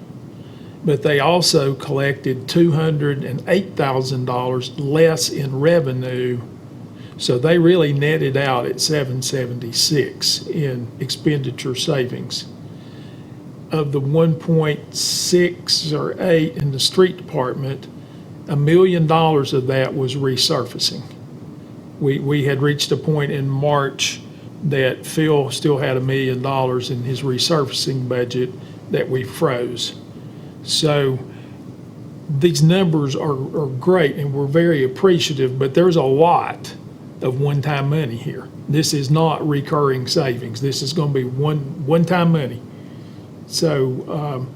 but they also collected $208,000 less in revenue, so they really netted out at $776 in expenditure savings. Of the 1.6 or 8 in the street department, $1 million of that was resurfacing. We had reached a point in March that Phil still had $1 million in his resurfacing budget that we froze. So these numbers are great, and we're very appreciative, but there's a lot of one-time money here. This is not recurring savings. This is going to be one-time money. So,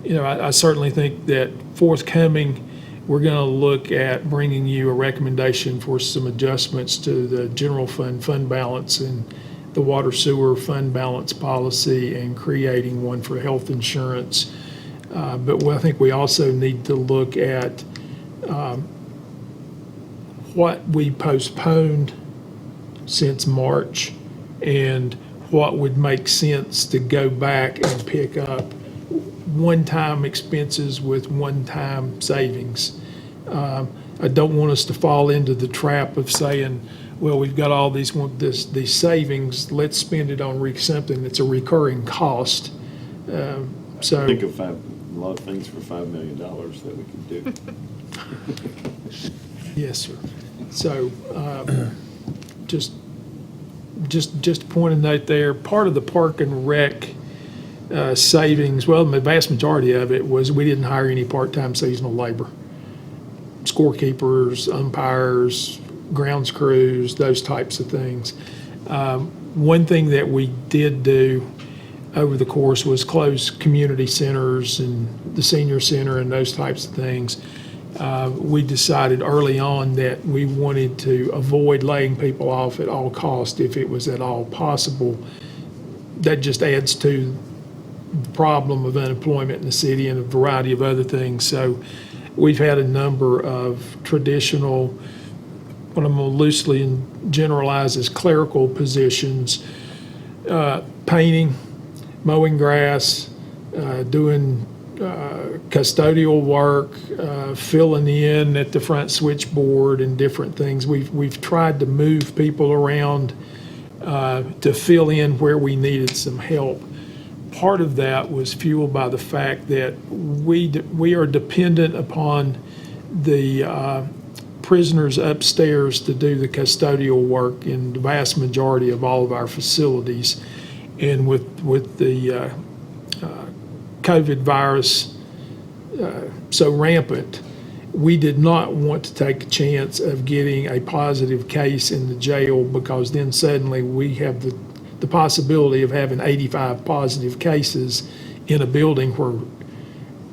I certainly think that forthcoming, we're going to look at bringing you a recommendation for some adjustments to the general fund balance and the water sewer fund balance policy, and creating one for health insurance. But I think we also need to look at what we postponed since March and what would make sense to go back and pick up one-time expenses with one-time savings. I don't want us to fall into the trap of saying, well, we've got all these savings, let's spend it on something that's a recurring cost. So Think of a lot of things for $5 million that we could do. yes, sir. So just point a note there. Part of the park and rec savings, well, the vast majority of it was we didn't hire any part-time seasonal labor. Scorekeepers, umpires, grounds crews, those types of things. One thing that we did do over the course was close community centers and the senior center and those types of things. We decided early on that we wanted to avoid laying people off at all costs if it was at all possible. That just adds to the problem of unemployment in the city and a variety of other things. So we've had a number of traditional, what I'm going to loosely generalize as clerical positions, painting, mowing grass, doing custodial work, filling in at the front switchboard and different things. We've tried to move people around to fill in where we needed some help. Part of that was fueled by the fact that we are dependent upon the prisoners upstairs to do the custodial work in the vast majority of all of our facilities. And with the COVID virus so rampant, we did not want to take a chance of getting a positive case in the jail, because then suddenly we have the possibility of having 85 positive cases in a building where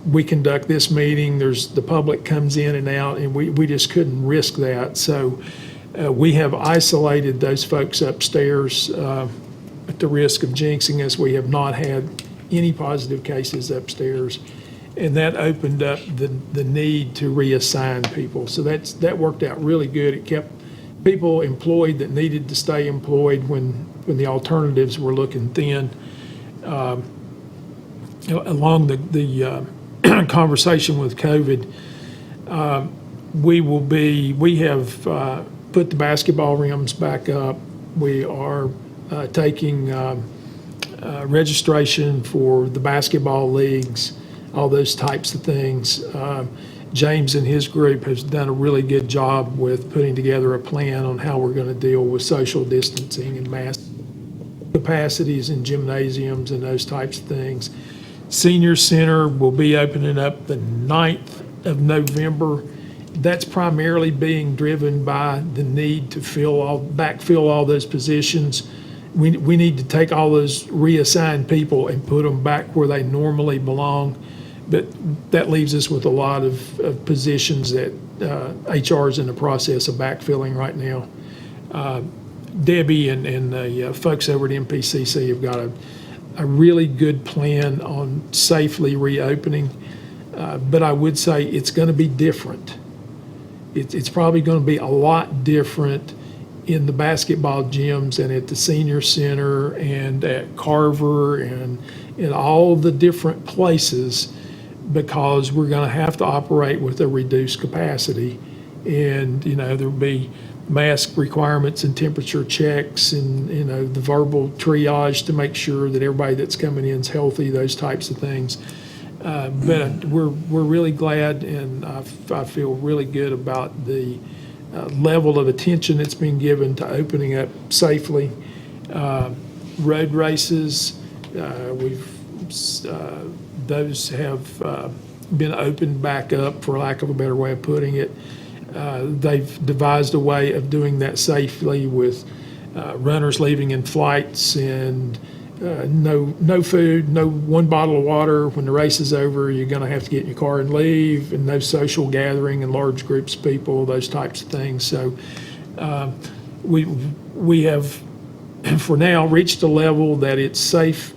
we conduct this meeting, the public comes in and out, and we just couldn't risk that. So we have isolated those folks upstairs at the risk of jinxing us. We have not had any positive cases upstairs, and that opened up the need to reassign people. So that worked out really good. It kept people employed that needed to stay employed when the alternatives were looking thin. Along the conversation with COVID, we have put the basketball rims back up. We are taking registration for the basketball leagues, all those types of things. James and his group has done a really good job with putting together a plan on how we're going to deal with social distancing and mask capacities in gymnasiums and those types of things. Senior Center will be opening up the 9th of November. That's primarily being driven by the need to backfill all those positions. We need to take all those reassigned people and put them back where they normally belong. But that leaves us with a lot of positions that HR is in the process of backfilling right now. Debbie and the folks over at MPCC have got a really good plan on safely reopening. But I would say it's going to be different. It's probably going to be a lot different in the basketball gyms and at the senior center and at Carver and in all the different places, because we're going to have to operate with a reduced capacity. And, there'll be mask requirements and temperature checks and, the verbal triage to make sure that everybody that's coming in is healthy, those types of things. But we're really glad, and I feel really good about the level of attention that's been given to opening up safely. Road races, those have been opened back up, for lack of a better way of putting it. They've devised a way of doing that safely with runners leaving in flights and no food, no one bottle of water. When the race is over, you're going to have to get in your car and leave, and no social gathering in large groups of people, those types of things. So we have, for now, reached a level that it's safe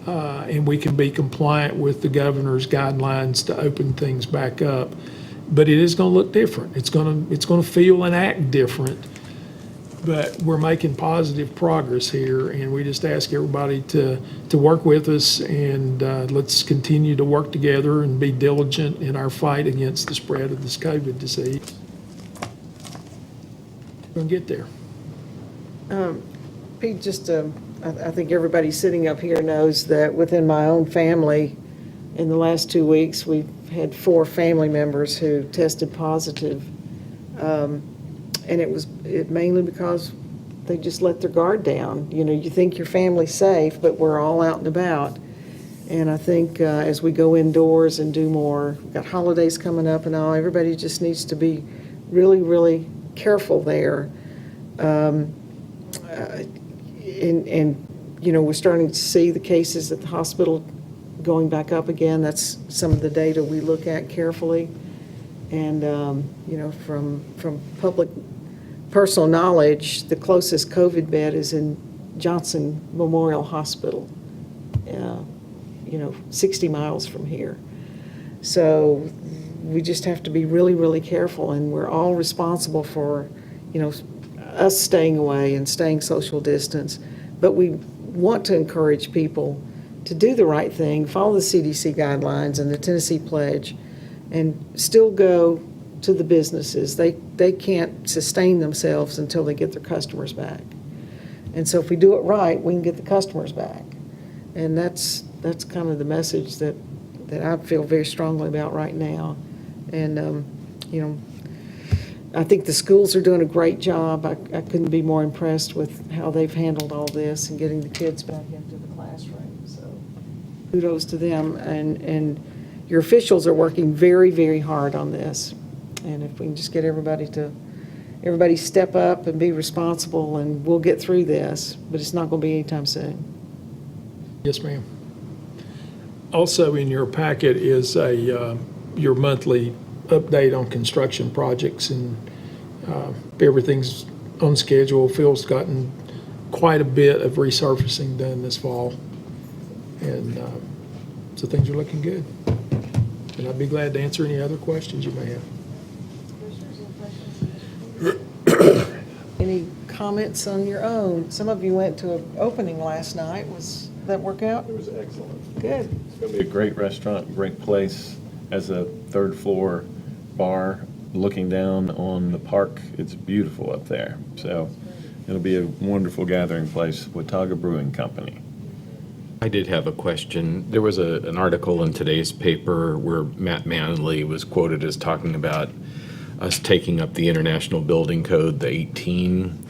and we can be compliant with the governor's guidelines to open things back up. But it is going to look different. It's going to feel and act different. but we're making positive progress here, and we just ask everybody to work with us, and let's continue to work together and be diligent in our fight against the spread of this COVID disease. We're going to get there. Pete, I think everybody sitting up here knows that within my own family, in the last 2 weeks, we've had 4 family members who tested positive. And it mainly because they just let their guard down. You know, you think your family's safe, but we're all out and about. And I think as we go indoors and do more, we've got holidays coming up and all, everybody just needs to be really, really careful there. You know, we're starting to see the cases at the hospital going back up again. That's some of the data we look at carefully. And, you know, from public personal knowledge, the closest COVID bed is in Johnson Memorial Hospital, you know, 60 miles from here. So we just have to be really, really careful, and we're all responsible for, you know, us staying away and staying social distance. But we want to encourage people to do the right thing, follow the CDC guidelines and the Tennessee Pledge, and still go to the businesses. They can't sustain themselves until they get their customers back. And so if we do it right, we can get the customers back. And that's kind of the message that I feel very strongly about right now. And, you know, I think the schools are doing a great job. I couldn't be more impressed with how they've handled all this and getting the kids back into the classroom. So kudos to them. And your officials are working very, very hard on this. And if we can just get everybody step up and be responsible, and we'll get through this, but it's not going to be anytime soon. Yes, ma'am. Also in your packet is your monthly update on construction projects, and everything's on schedule. Phil's gotten quite a bit of resurfacing done this fall, and so things are looking good. And I'd be glad to answer any other questions you may have. Any comments on your own? Some of you went to an opening last night. Was that work out? It was excellent. Good. It's going to be a great restaurant, great place. As a third floor bar looking down on the park, it's beautiful up there. So it'll be a wonderful gathering place. Watauga Brewing Company. I did have a question. There was an article in today's paper where Matt Manley was quoted as talking about us taking up the International Building Code, the 18,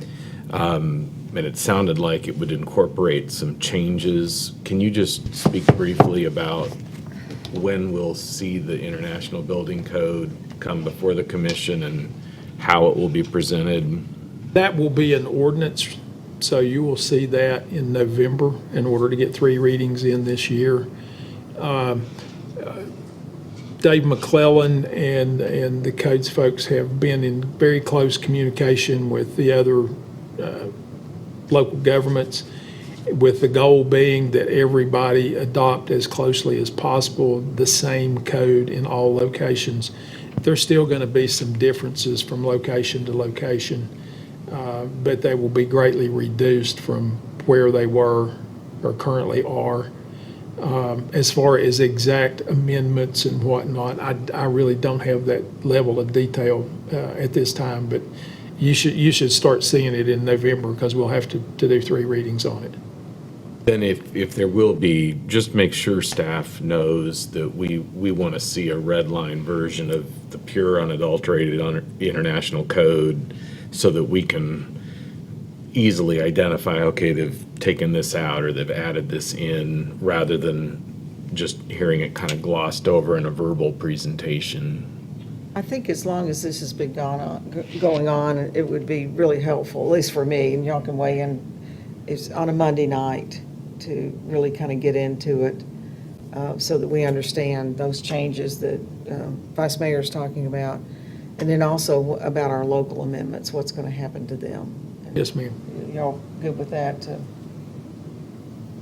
and it sounded like it would incorporate some changes. Can you just speak briefly about when we'll see the International Building Code come before the commission and how it will be presented? That will be an ordinance, so you will see that in November in order to get 3 readings in this year. Dave McClellan and the codes folks have been in very close communication with the other local governments, with the goal being that everybody adopt as closely as possible the same code in all locations. There's still going to be some differences from location to location, but they will be greatly reduced from where they were or currently are. As far as exact amendments and whatnot, I really don't have that level of detail at this time, but you should start seeing it in November, because we'll have to do 3 readings on it. Then if there will be, just make sure staff knows that we want to see a red line version of the pure unadulterated international code, so that we can easily identify, okay, they've taken this out or they've added this in, rather than just hearing it kind of glossed over in a verbal presentation. I think as long as this has been going on, it would be really helpful, at least for me, and y'all can weigh in, is on a Monday night to really kind of get into it, so that we understand those changes that Vice Mayor is talking about, and then also about our local amendments, what's going to happen to them. Yes, ma'am. Y'all good with that?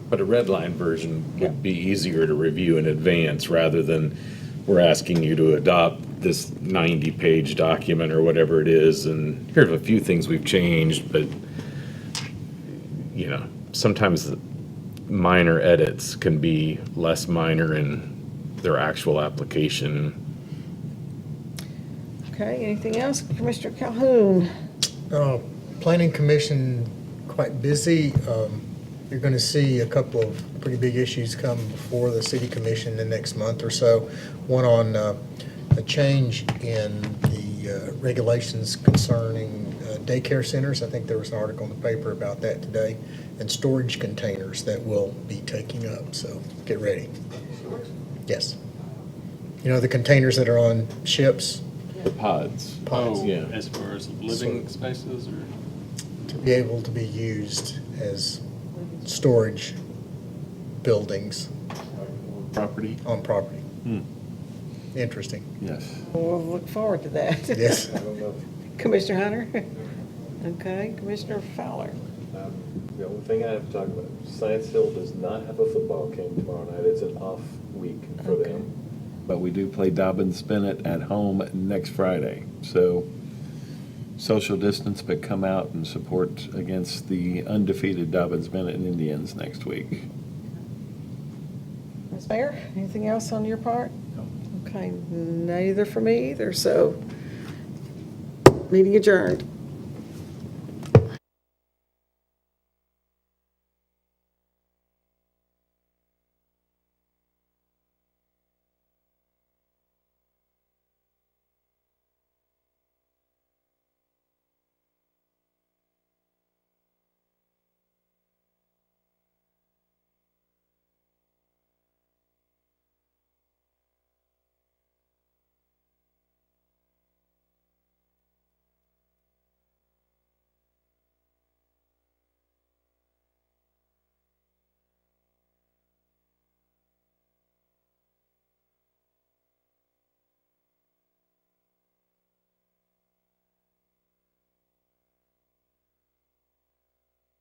But a red line version would be easier to review in advance, rather than we're asking you to adopt this 90-page document or whatever it is, and here are a few things we've changed, but, you know, sometimes minor edits can be less minor in their actual application. Okay, anything else? Commissioner Calhoun? Planning Commission, quite busy. You're going to see a couple of pretty big issues come before the City Commission the next month or so. One on a change in the regulations concerning daycare centers. I think there was an article in the paper about that today. And storage containers that we'll be taking up, so get ready. Yes. You know, the containers that are on ships? The pods. Pods. Yeah. As far as living spaces or? To be able to be used as storage buildings Property? on property. Interesting. Yes. We'll look forward to that. Yes. Commissioner Hunter? Okay, Commissioner Fowler? The only thing I have to talk about, Science Hill does not have a football game tomorrow night. It's an off week for them. But we do play Dobbins Bennett at home next Friday. So social distance, but come out and support against the undefeated Dobbins Bennett Indians next week. Ms. Mayor, anything else on your part? No. Okay, neither for me either, so meeting adjourned.